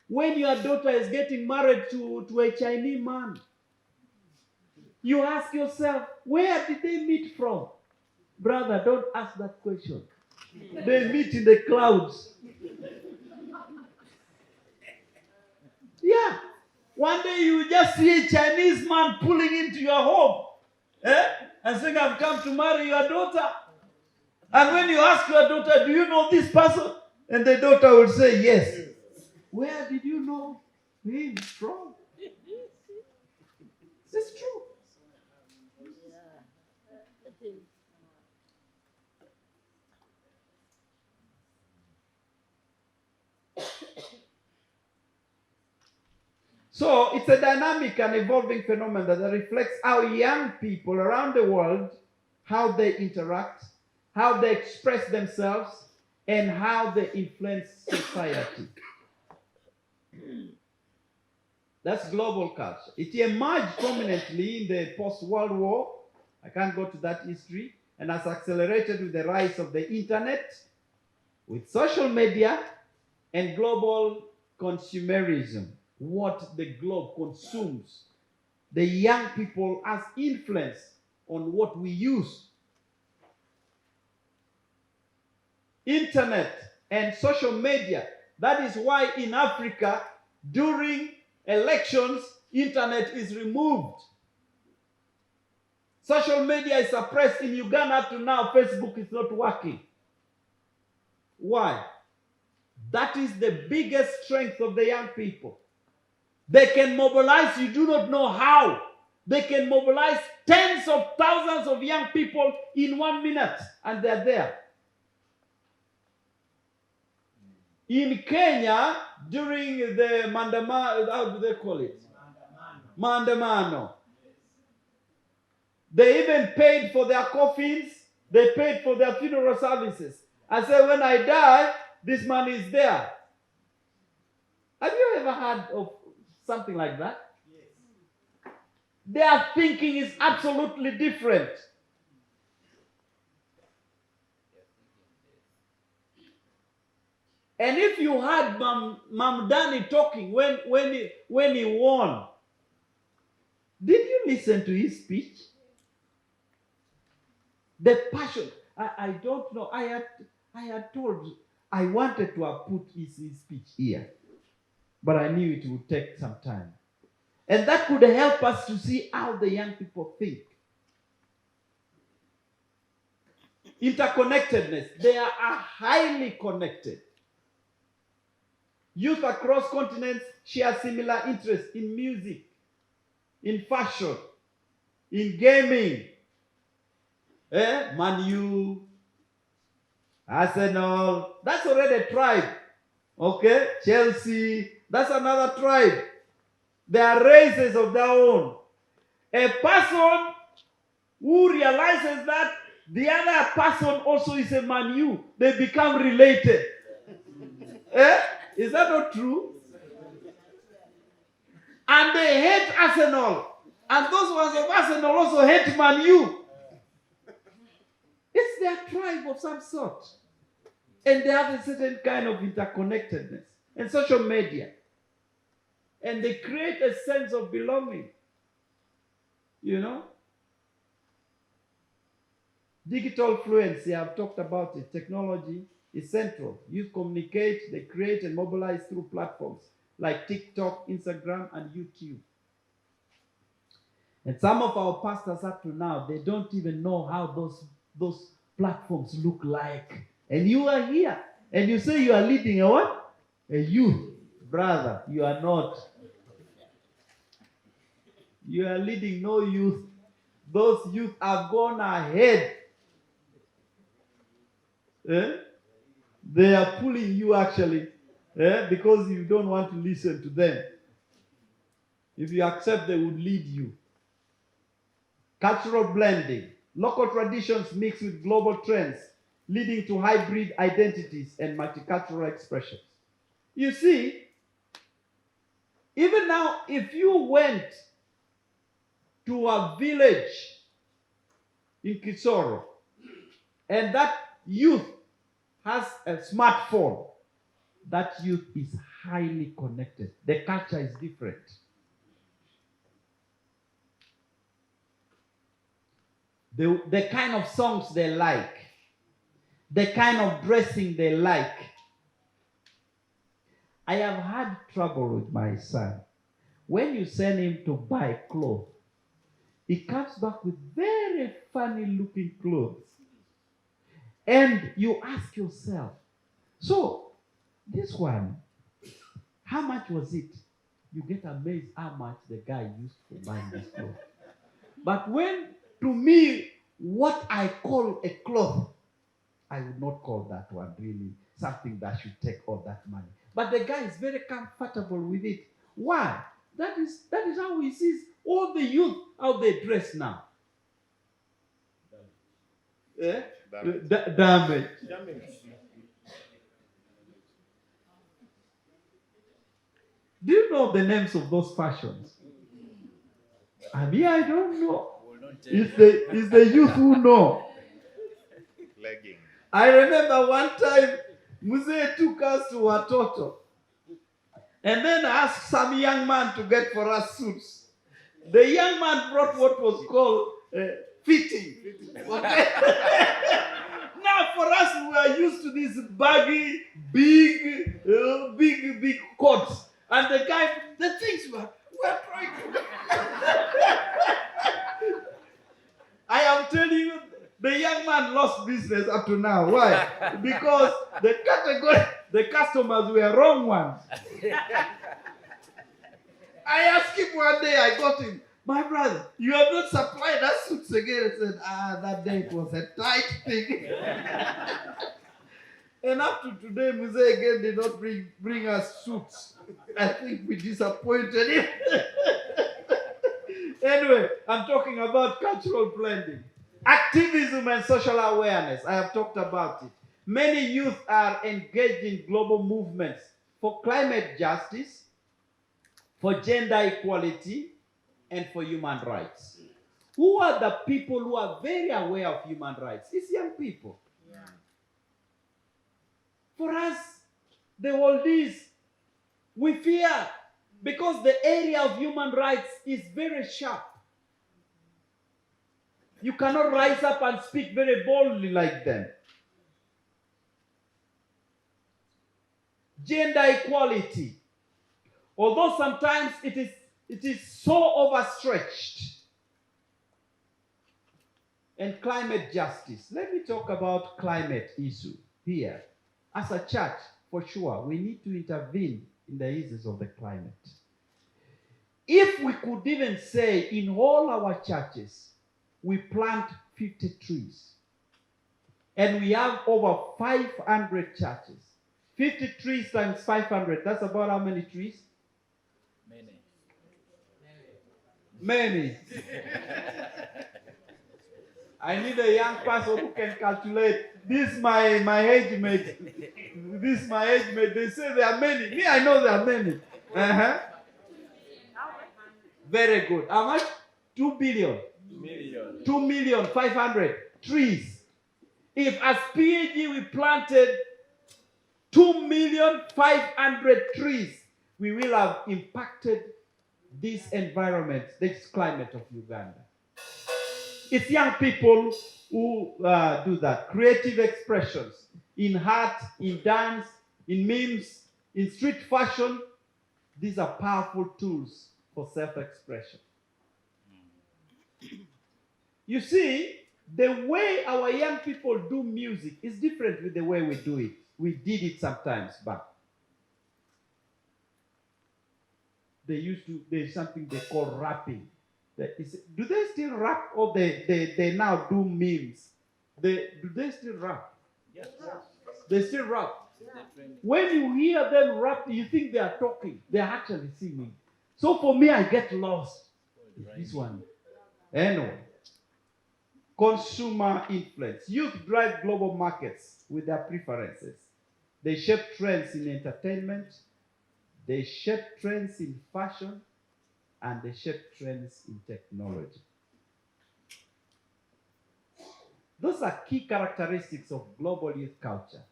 when your daughter is getting married to a Chinese man. You ask yourself, where did they meet from? Brother, don't ask that question. They meet in the clouds. Yeah. One day you just see a Chinese man pulling into your home, and saying, I've come to marry your daughter. And when you ask your daughter, do you know this person? And the daughter will say, yes. Where did you know him from? It's true. So it's a dynamic and evolving phenomenon that reflects how young people around the world, how they interact, how they express themselves, and how they influence society. That's global culture. It emerged prominently in the post-World War. I can't go to that history. And has accelerated with the rise of the internet, with social media, and global consumerism. What the globe consumes. The young people has influence on what we use. Internet and social media. That is why in Africa, during elections, internet is removed. Social media is suppressed. In Uganda up to now, Facebook is not working. Why? That is the biggest strength of the young people. They can mobilize, you do not know how. They can mobilize tens of thousands of young people in 1 minute, and they're there. In Kenya, during the Mandamano, how do they call it? Mandamano. They even paid for their coffins. They paid for their funeral services. I said, when I die, this money is there. Have you ever heard of something like that? Yes. Their thinking is absolutely different. And if you heard Mamdani talking when he won, did you listen to his speech? The passion. I don't know. I had told, I wanted to have put his speech here, but I knew it would take some time. And that could help us to see how the young people think. Interconnectedness. They are highly connected. Youth across continents share similar interests in music, in fashion, in gaming. Man U, Arsenal, that's already a tribe. Okay? Chelsea, that's another tribe. They are races of their own. A person who realizes that the other person also is a Man U, they become related. Is that not true? And they hate Arsenal. And those ones of Arsenal also hate Man U. It's their tribe of some sort. And they have a certain kind of interconnectedness. And social media. And they create a sense of belonging. You know? Digital fluency, I've talked about it. Technology is central. Youth communicate, they create and mobilize through platforms like TikTok, Instagram, and YouTube. And some of our pastors up to now, they don't even know how those platforms look like. And you are here, and you say you are leading a what? A youth. Brother, you are not. You are leading no youth. Those youth have gone ahead. They are pulling you actually, because you don't want to listen to them. If you accept, they would lead you. Cultural blending. Local traditions mixed with global trends, leading to hybrid identities and multicultural expressions. You see, Even now, if you went to a village in Kisoro and that youth has a smartphone, that youth is highly connected. The culture is different. The kind of songs they like, the kind of dressing they like. I have had trouble with my son. When you send him to buy clothes, he comes back with very funny looking clothes. And you ask yourself, so this one, how much was it? You get amazed how much the guy used for buying this clothes. But when, to me, what I call a cloth, I would not call that one really something that should take all that money. But the guy is very comfortable with it. Why? That is how he sees all the youth how they dress now. Damage. Do you know the names of those fashions? I mean, I don't know. It's the youth who know. Legging. I remember one time, Mzee took us to Watoto. And then asked some young man to get for us suits. The young man brought what was called fitting. Okay? Now for us, we are used to these baggy, big coats. And the guy, the things were trying to... I am telling you, the young man lost business up to now. Why? Because the customers were wrong ones. I asked him one day, I got him, my brother, you have not supplied us suits again. I said, that day it was a tight thing. And up to today, Mzee again did not bring us suits. I think we disappointed him. Anyway, I'm talking about cultural blending. Activism and social awareness. I have talked about it. Many youth are engaged in global movements for climate justice, for gender equality, and for human rights. Who are the people who are very aware of human rights? It's young people. Yeah. For us, the oldies, we fear because the area of human rights is very sharp. You cannot rise up and speak very boldly like them. Gender equality. Although sometimes it is so overstretched. And climate justice. Let me talk about climate issue here. As a church, for sure, we need to intervene in the issues of the climate. If we could even say in all our churches, we plant 50 trees. And we have over 500 churches. 50 trees times 500, that's about how many trees? Many. I need a young person who can calculate. This my age mate. This my age mate. They say there are many. Me, I know there are many. Very good. How much? 2 billion. 2,500,000 trees. If as PAG we planted 2,500,000 trees, we will have impacted this environment, this climate of Uganda. It's young people who do that. Creative expressions in art, in dance, in memes, in street fashion. These are powerful tools for self-expression. You see, the way our young people do music is different with the way we do it. We did it sometimes back. There's something they call rapping. Do they still rap or they now do memes? Do they still rap? Yes. They still rap. Yeah. When you hear them rap, you think they are talking. They are actually singing. So for me, I get lost. This one. Anyway. Consumer influence. Youth drive global markets with their preferences. They shape trends in entertainment. They shape trends in fashion and they shape trends in technology. Those are key characteristics of global youth culture: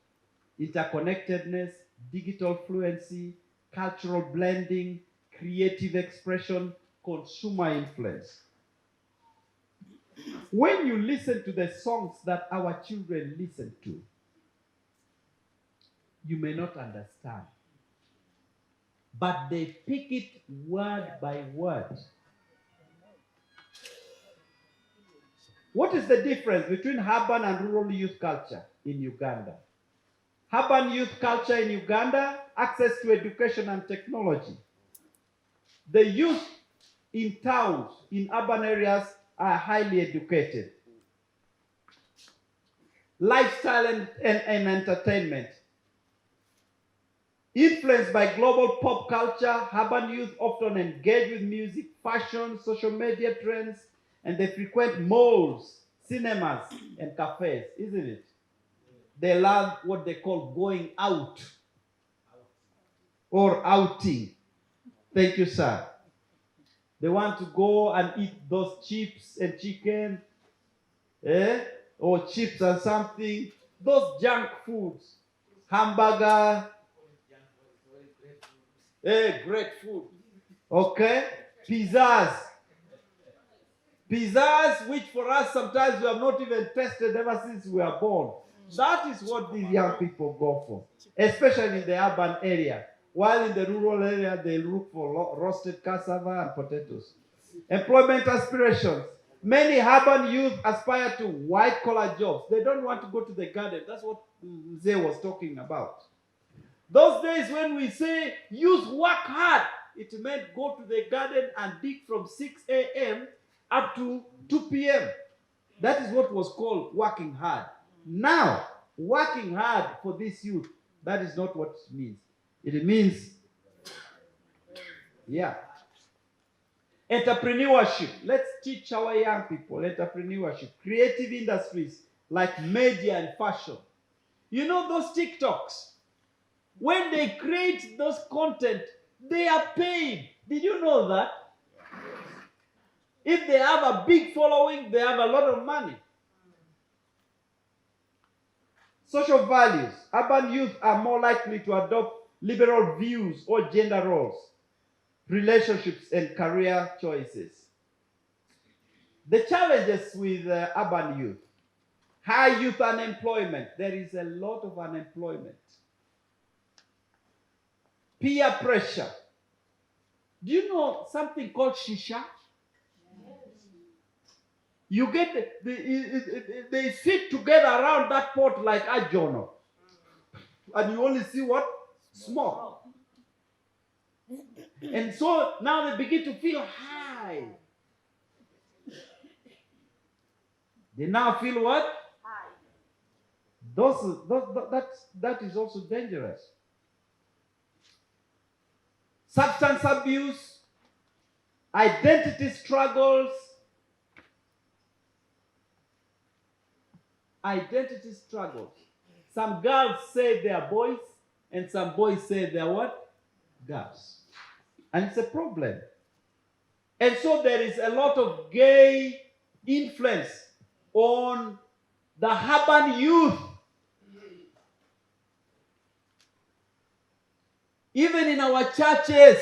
interconnectedness, digital fluency, cultural blending, creative expression, consumer influence. When you listen to the songs that our children listen to, you may not understand, but they pick it word by word. What is the difference between urban and rural youth culture in Uganda? Urban youth culture in Uganda, access to education and technology. The youth in towns, in urban areas, are highly educated. Lifestyle and entertainment. Influenced by global pop culture, urban youth often engage with music, fashion, social media trends, and they frequent malls, cinemas, and cafes, isn't it? They love what they call going out or outing. Thank you, sir. They want to go and eat those chips and chicken, or chips and something. Those junk foods, hamburger, great food. Okay, pizzas, which for us sometimes we have not even tasted ever since we were born. That is what these young people go for, especially in the urban area. While in the rural area, they look for roasted cassava and potatoes. Employment aspirations. Many urban youth aspire to white-collar jobs. They don't want to go to the garden. That's what Zay was talking about. Those days when we say youth work hard, it meant go to the garden and dig from 6 a.m. up to 2 p.m. That is what was called working hard. Now, working hard for this youth, that is not what it means. It means, entrepreneurship. Let's teach our young people entrepreneurship. Creative industries like media and fashion. You know those TikToks? When they create those content, they are paid. Did you know that? If they have a big following, they have a lot of money. Social values. Urban youth are more likely to adopt liberal views or gender roles, relationships, and career choices. The challenges with urban youth. High youth unemployment. There is a lot of unemployment. Peer pressure. Do you know something called shisha? You get they sit together around that pot like a journal, and you only see what? Smoke. And so now they begin to feel high. They now feel what? High. That is also dangerous. Substance abuse, identity struggles. Identity struggles. Some girls say they are boys, and some boys say they are what? Girls. And it's a problem. And so there is a lot of gay influence on the urban youth. Even in our churches,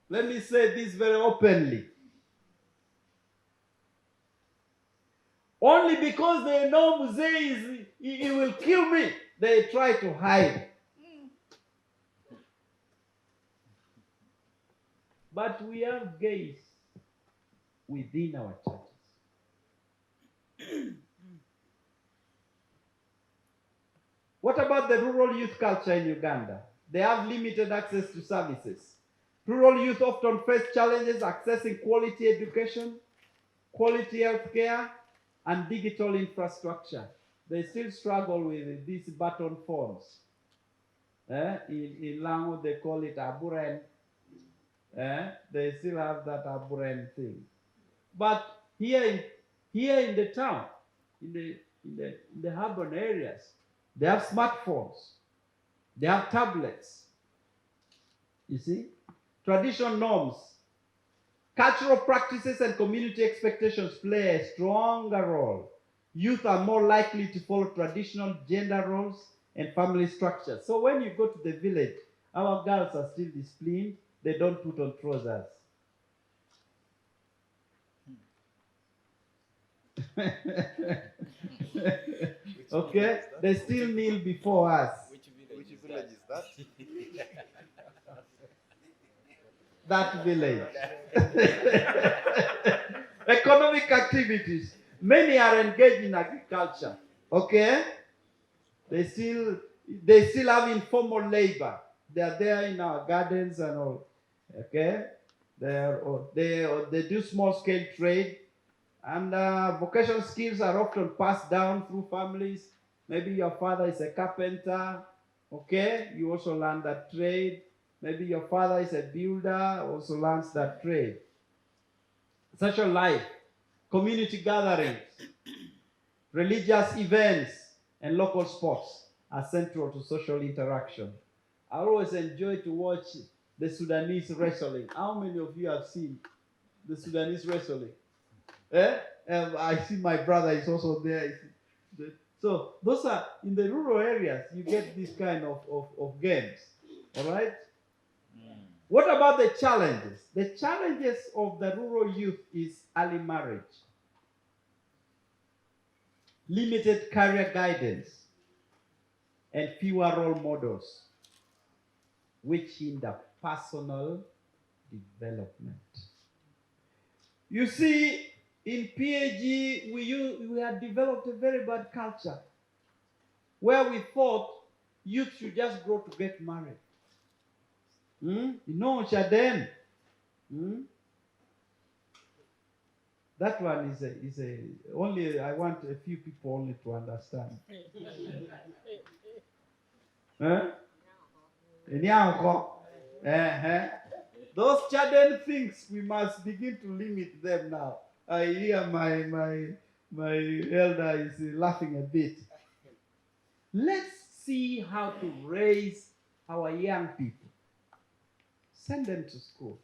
let me say this very openly. Only because they know Mzee he will kill me, they try to hide. But we have gays within our churches. What about the rural youth culture in Uganda? They have limited access to services. Rural youth often face challenges accessing quality education, quality health care, and digital infrastructure. They still struggle with these button phones. In Lango they call it aburen. They still have that aburen thing. But here in the town, in the urban areas, they have smartphones. They have tablets. You see? Traditional norms, cultural practices, and community expectations play a stronger role. Youth are more likely to follow traditional gender roles and family structures. So when you go to the village, our girls are still disciplined. They don't put on trousers. Okay? They still kneel before us. Which village is that? That village. Economic activities. Many are engaged in agriculture. Okay? They still have informal labor. They are there in our gardens and all. Okay? They do small scale trade. And vocational skills are often passed down through families. Maybe your father is a carpenter. Okay? You also learn that trade. Maybe your father is a builder, also learns that trade. Social life, community gatherings, religious events, and local sports are central to social interaction. I always enjoy to watch the Sudanese wrestling. How many of you have seen the Sudanese wrestling? I see my brother is also there. So those are, in the rural areas, you get this kind of games. All right? What about the challenges? The challenges of the rural youth is early marriage, limited career guidance, and fewer role models, which hinder personal development. You see, in PAG, we had developed a very bad culture where we thought youth should just grow to get married. No, Shaden. That one is a only I want a few people only to understand. Those Chaden things, we must begin to limit them now. I hear my elder is laughing a bit. Let's see how to raise our young people. Send them to school.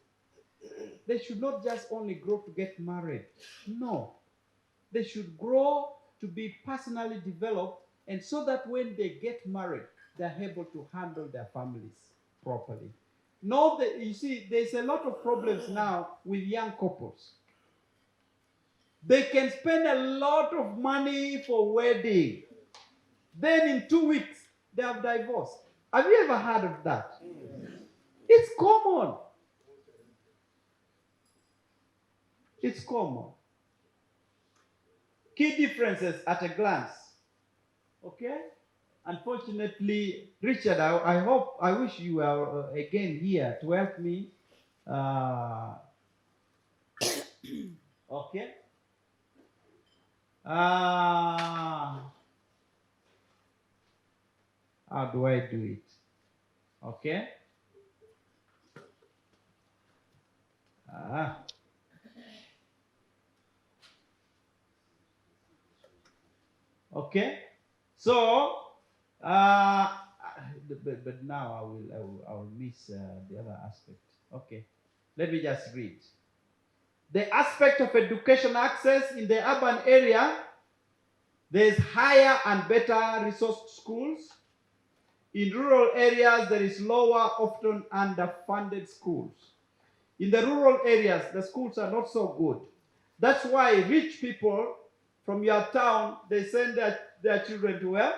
They should not just only grow to get married. No. They should grow to be personally developed, and so that when they get married, they're able to handle their families properly. No, you see, there's a lot of problems now with young couples. They can spend a lot of money for wedding. Then in 2 weeks, they have divorced. Have you ever heard of that? It's common. It's common. Key differences at a glance. Okay? Unfortunately, Richard, I wish you were again here to help me. Okay? How do I do it? Okay? Okay? So, but now I will miss the other aspect. Okay, let me just read. The aspect of education access in the urban area, there is higher and better resourced schools. In rural areas, there is lower, often underfunded schools. In the rural areas, the schools are not so good. That's why rich people from your town, they send their children to where?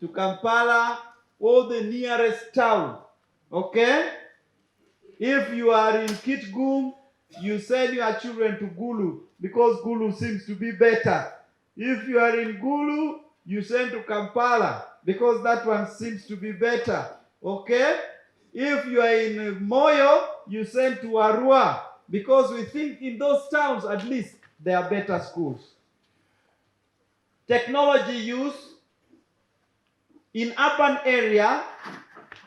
To Kampala or the nearest town. Okay? If you are in Kitgum, you send your children to Gulu because Gulu seems to be better. If you are in Gulu, you send to Kampala because that one seems to be better. Okay? If you are in Moyo, you send to Arua because we think in those towns at least there are better schools. Technology use. In urban area,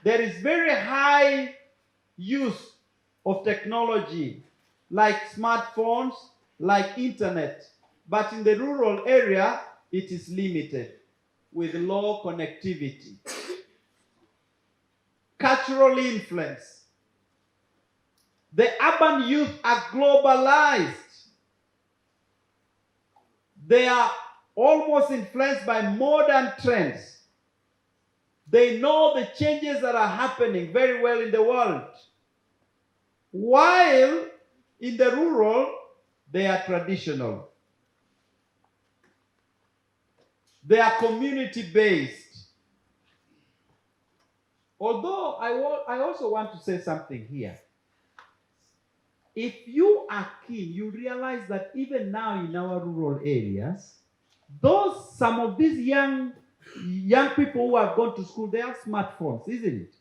there is very high use of technology, like smartphones, like internet. But in the rural area, it is limited with low connectivity. Cultural influence. The urban youth are globalized. They are almost influenced by modern trends. They know the changes that are happening very well in the world. While in the rural, they are traditional. They are community-based. Although I also want to say something here. If you are keen, you realize that even now in our rural areas, some of these young people who have gone to school, they have smartphones, isn't it?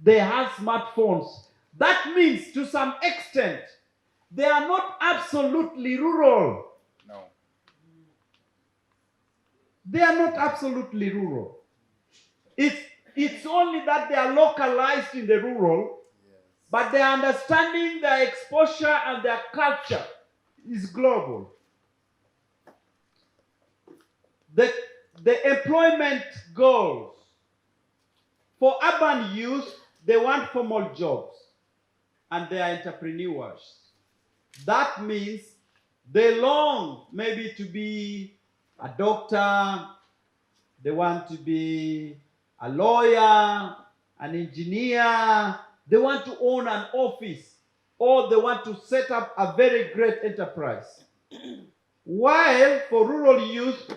They have smartphones. That means to some extent, they are not absolutely rural. No. They are not absolutely rural. It's only that they are localized in the rural, but their understanding, their exposure, and their culture is global. The employment goals. For urban youth, they want formal jobs, and they are entrepreneurs. That means they long maybe to be a doctor, they want to be a lawyer, an engineer, they want to own an office, or they want to set up a very great enterprise. While for rural youth,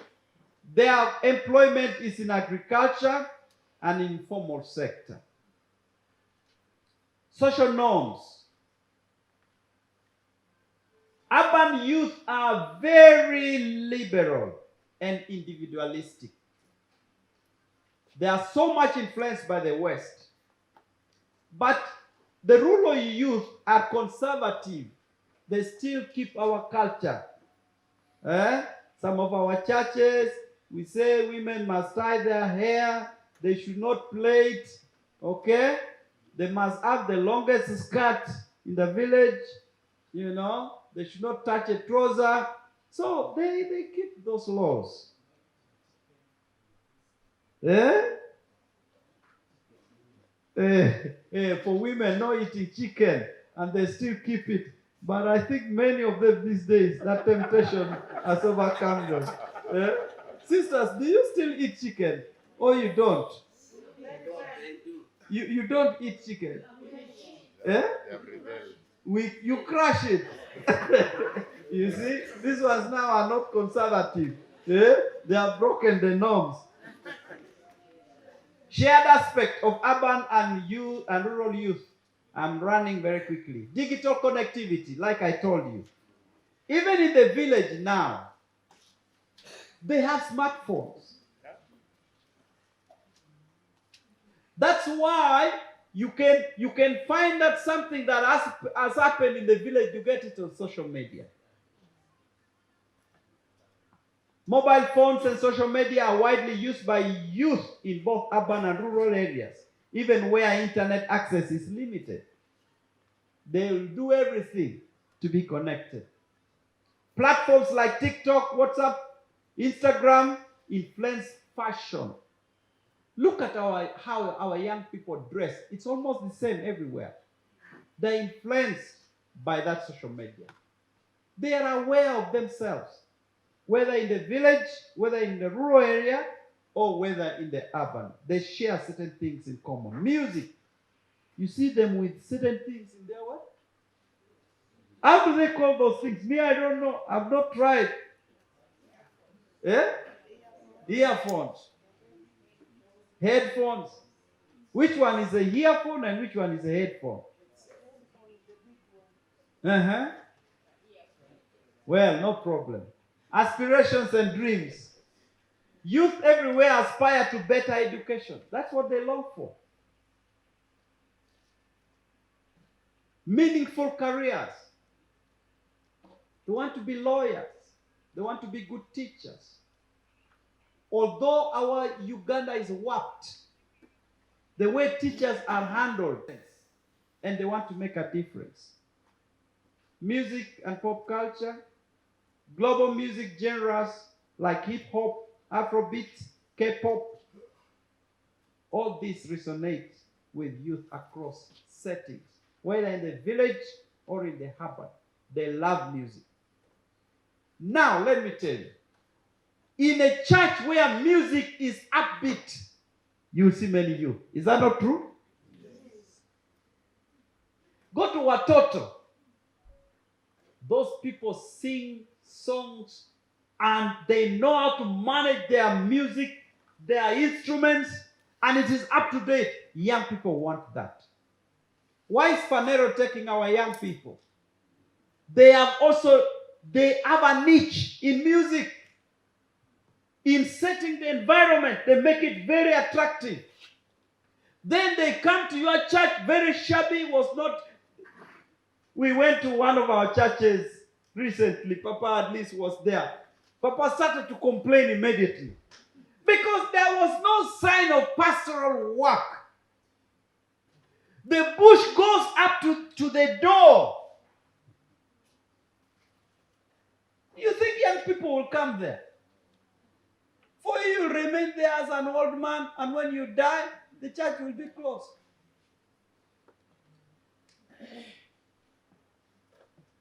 their employment is in agriculture and informal sector. Social norms. Urban youth are very liberal and individualistic. They are so much influenced by the West. But the rural youth are conservative. They still keep our culture. Some of our churches, we say women must tie their hair, they should not plait, okay? They must have the longest skirt in the village, they should not touch a trouser. So they keep those laws. For women, no eating chicken, and they still keep it. But I think many of them these days, that temptation has overcome them. Sisters, do you still eat chicken? Or you don't? You don't eat chicken? You crush it. You see, these ones now are not conservative. They have broken the norms. Shared aspect of urban and youth and rural youth. I'm running very quickly. Digital connectivity, like I told you. Even in the village now, they have smartphones. That's why you can find that something that has happened in the village, you get it on social media. Mobile phones and social media are widely used by youth in both urban and rural areas, even where internet access is limited. They will do everything to be connected. Platforms like TikTok, WhatsApp, Instagram influence fashion. Look at how our young people dress. It's almost the same everywhere. They're influenced by that social media. They are aware of themselves, whether in the village, whether in the rural area, or whether in the urban. They share certain things in common. Music. You see them with certain things in their what? How do they call those things? Me, I don't know. I've not tried. Earphones. Headphones. Which one is a earphone and which one is a headphone? Well, no problem. Aspirations and dreams. Youth everywhere aspire to better education. That's what they long for. Meaningful careers. They want to be lawyers. They want to be good teachers. Although our Uganda is warped, the way teachers are handled, and they want to make a difference. Music and pop culture. Global music genres like hip-hop, Afrobeat, K-pop. All this resonates with youth across settings. whether in the village or in the urban. They love music. Now, let me tell you, in a church where music is upbeat, you see many youth. Is that not true? Go to Watoto. Those people sing songs and they know how to manage their music, their instruments, and it is up to date. Young people want that. Why is Phaneroo taking our young people? They have a niche in music. In setting the environment, they make it very attractive. Then they come to your church very shabby, was not. We went to one of our churches recently. Papa at least was there. Papa started to complain immediately because there was no sign of pastoral work. The bush goes up to the door. You think young people will come there? For you remain there as an old man, and when you die, the church will be closed.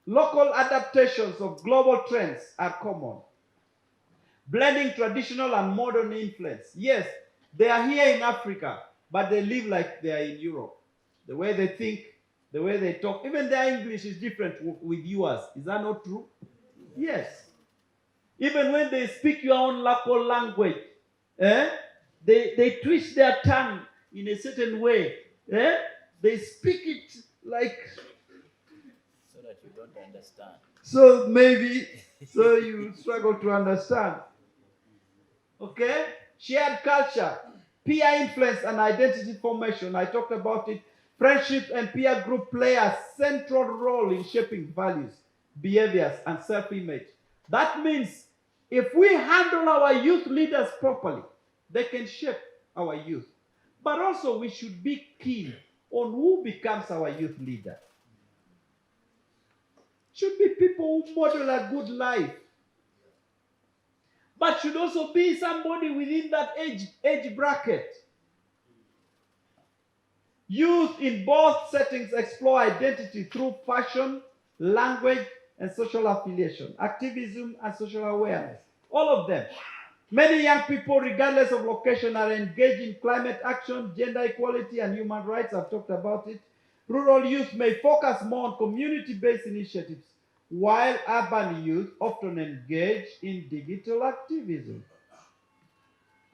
Local adaptations of global trends are common. Blending traditional and modern influence. Yes, they are here in Africa, but they live like they are in Europe. The way they think, the way they talk, even their English is different with yours. Is that not true? Yes. Even when they speak your own local language, they twist their tongue in a certain way. They speak it like... So that you don't understand. So maybe, so you struggle to understand. Okay? Shared culture, peer influence and identity formation. I talked about it. Friendship and peer group play a central role in shaping values, behaviors, and self-image. That means if we handle our youth leaders properly, they can shape our youth. But also we should be keen on who becomes our youth leader. Should be people who model a good life. But should also be somebody within that age bracket. Youth in both settings explore identity through fashion, language, and social affiliation, activism, and social awareness. All of them. Many young people, regardless of location, are engaged in climate action, gender equality, and human rights. I've talked about it. Rural youth may focus more on community-based initiatives, while urban youth often engage in digital activism.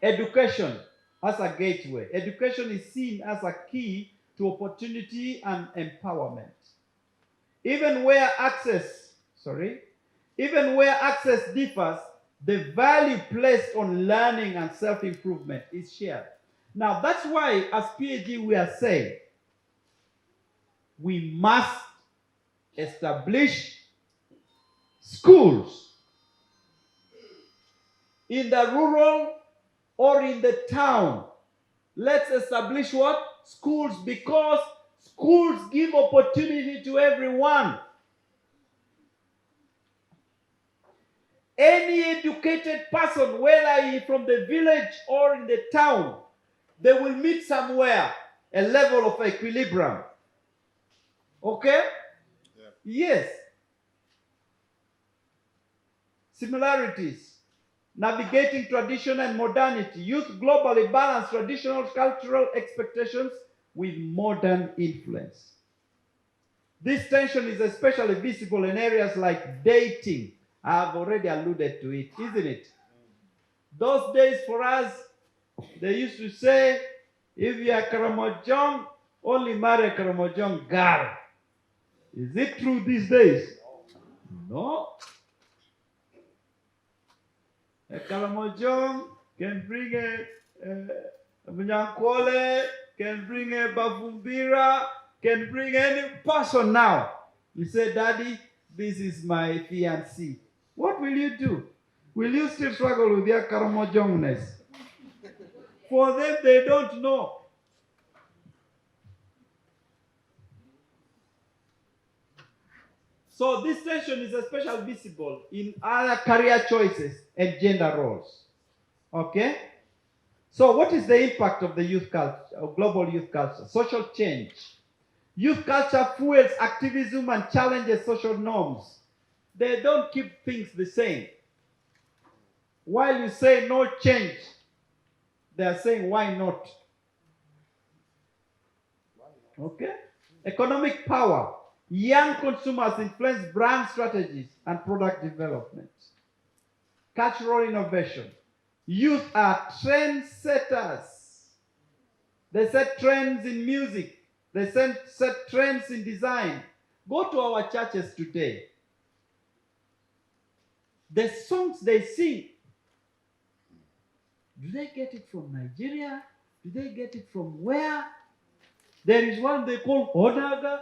Education as a gateway. Education is seen as a key to opportunity and empowerment. Even where access differs, the value placed on learning and self-improvement is shared. Now, that's why, as PAG, we are saying, we must establish schools in the rural or in the town. Let's establish what? Schools, because schools give opportunity to everyone. Any educated person, whether he from the village or in the town, they will meet somewhere a level of equilibrium. Okay? Yeah. Yes. Similarities. Navigating tradition and modernity. Youth globally balance traditional cultural expectations with modern influence. This tension is especially visible in areas like dating. I have already alluded to it, isn't it? Those days for us, they used to say, if you are Karamojong, only marry a Karamojong girl. Is it true these days? No. A Karamojong can bring a Bunyankole, can bring a Bavumbira, can bring any person now. You say, Daddy, this is my fiancé. What will you do? Will you still struggle with your Karamojongness? For them, they don't know. So this tension is especially visible in other career choices and gender roles. Okay? So what is the impact of the youth culture, of global youth culture? Social change. Youth culture fuels activism and challenges social norms. They don't keep things the same. While you say no change, they are saying why not? Okay? Economic power. Young consumers influence brand strategies and product development. Cultural innovation. Youth are trendsetters. They set trends in music. They set trends in design. Go to our churches today. The songs they sing, do they get it from Nigeria? Do they get it from where? There is one they call Onaga,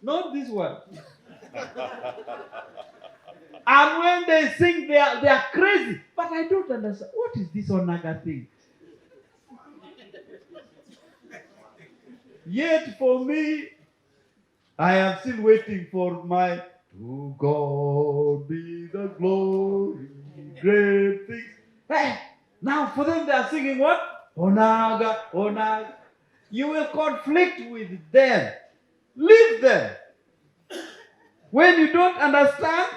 not this one. And when they sing, they are crazy. But I don't understand. What is this Onaga thing? Yet for me, I am still waiting for my "To God be the glory, great things." Hey, now for them they are singing what? Onaga, Onaga. You will conflict with them. Leave them. When you don't understand,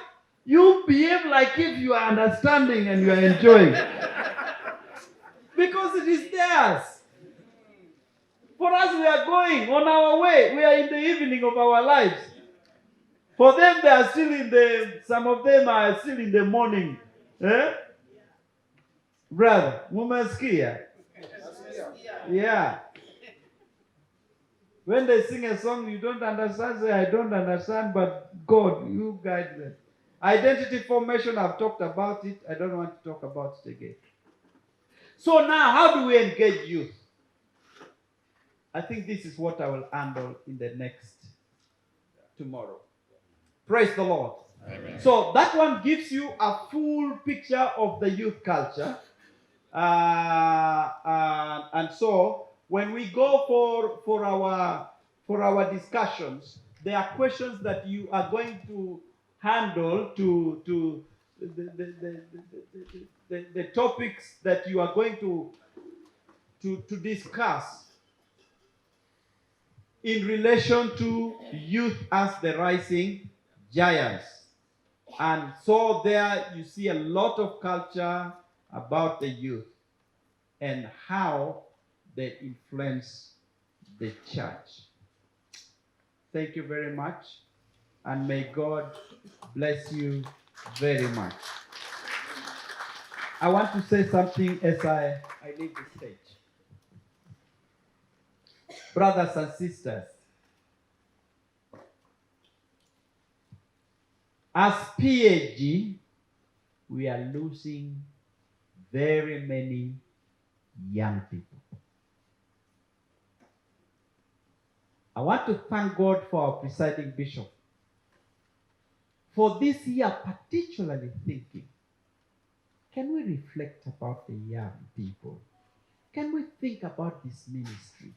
you behave like if you are understanding and you are enjoying. Because it is theirs. For us, we are going on our way. We are in the evening of our lives. For them, they are still some of them are still in the morning. Eh? Brother, mumesikia? Yeah. When they sing a song you don't understand, say, I don't understand, but God, you guide them. Identity formation, I've talked about it. I don't want to talk about it again. So now, how do we engage youth? I think this is what I will handle in the next tomorrow. Praise the Lord. Amen. So that one gives you a full picture of the youth culture. And so when we go for our discussions, there are questions that you are going to handle to the topics that you are going to discuss in relation to youth as the rising giants. And so there you see a lot of culture about the youth and how they influence the church. Thank you very much, and may God bless you very much. I want to say something as I leave the stage. Brothers and sisters, as PAG, we are losing very many young people. I want to thank God for our presiding bishop for this year particularly thinking, can we reflect about the young people? Can we think about this ministry?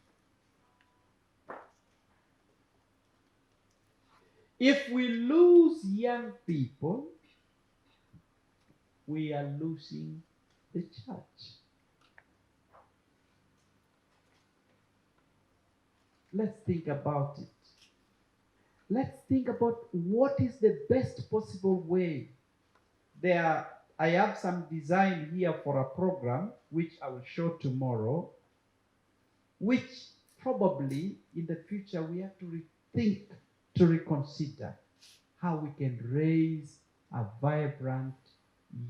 If we lose young people, we are losing the church. Let's think about it. Let's think about what is the best possible way. I have some design here for a program, which I will show tomorrow, which probably in the future we have to rethink, to reconsider how we can raise a vibrant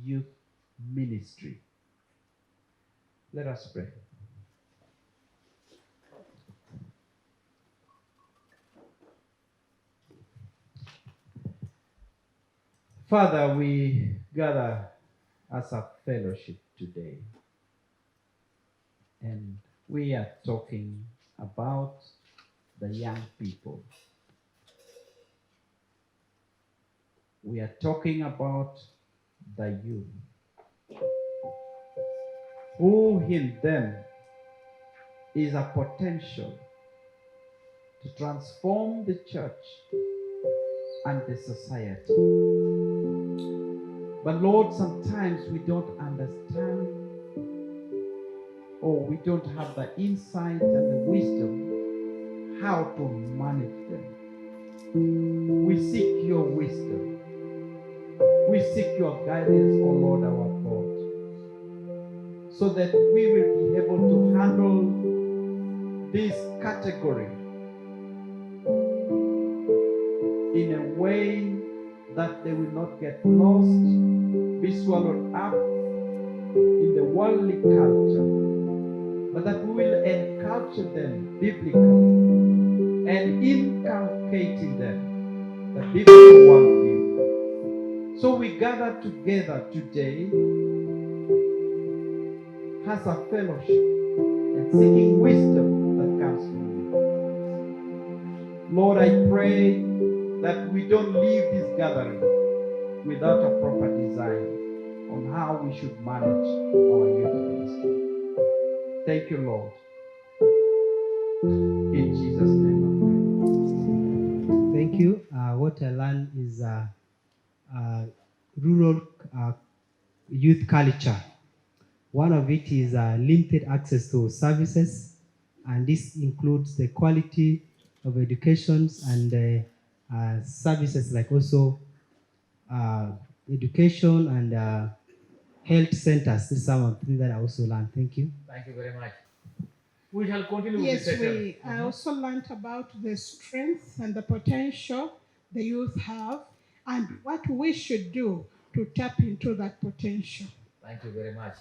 youth ministry. Let us pray. Father, we gather as a fellowship today, and we are talking about the young people. We are talking about the youth, who in them is a potential to transform the church and the society. But Lord, sometimes we don't understand, or we don't have the insight and the wisdom how to manage them. We seek your wisdom. We seek your guidance, O Lord our God, so that we will be able to handle this category in a way that they will not get lost, be swallowed up in the worldly culture, but that we will enculture them biblically and inculcate in them the biblical worldview. So we gather together today as a fellowship and seeking wisdom that comes from you. Lord, I pray that we don't leave this gathering without a proper design on how we should manage our youth ministry. Thank you, Lord. In Jesus' name I Thank you. What I learned is rural youth culture. One of it is limited access to services, and this includes the quality of educations and services like also education and health centers. This is some of the things that I also learned. Thank you. Thank you very much. We shall continue with Yes, the session. I also learned about the strength and the potential the youth have and what we should do to tap into that potential. Thank you very much.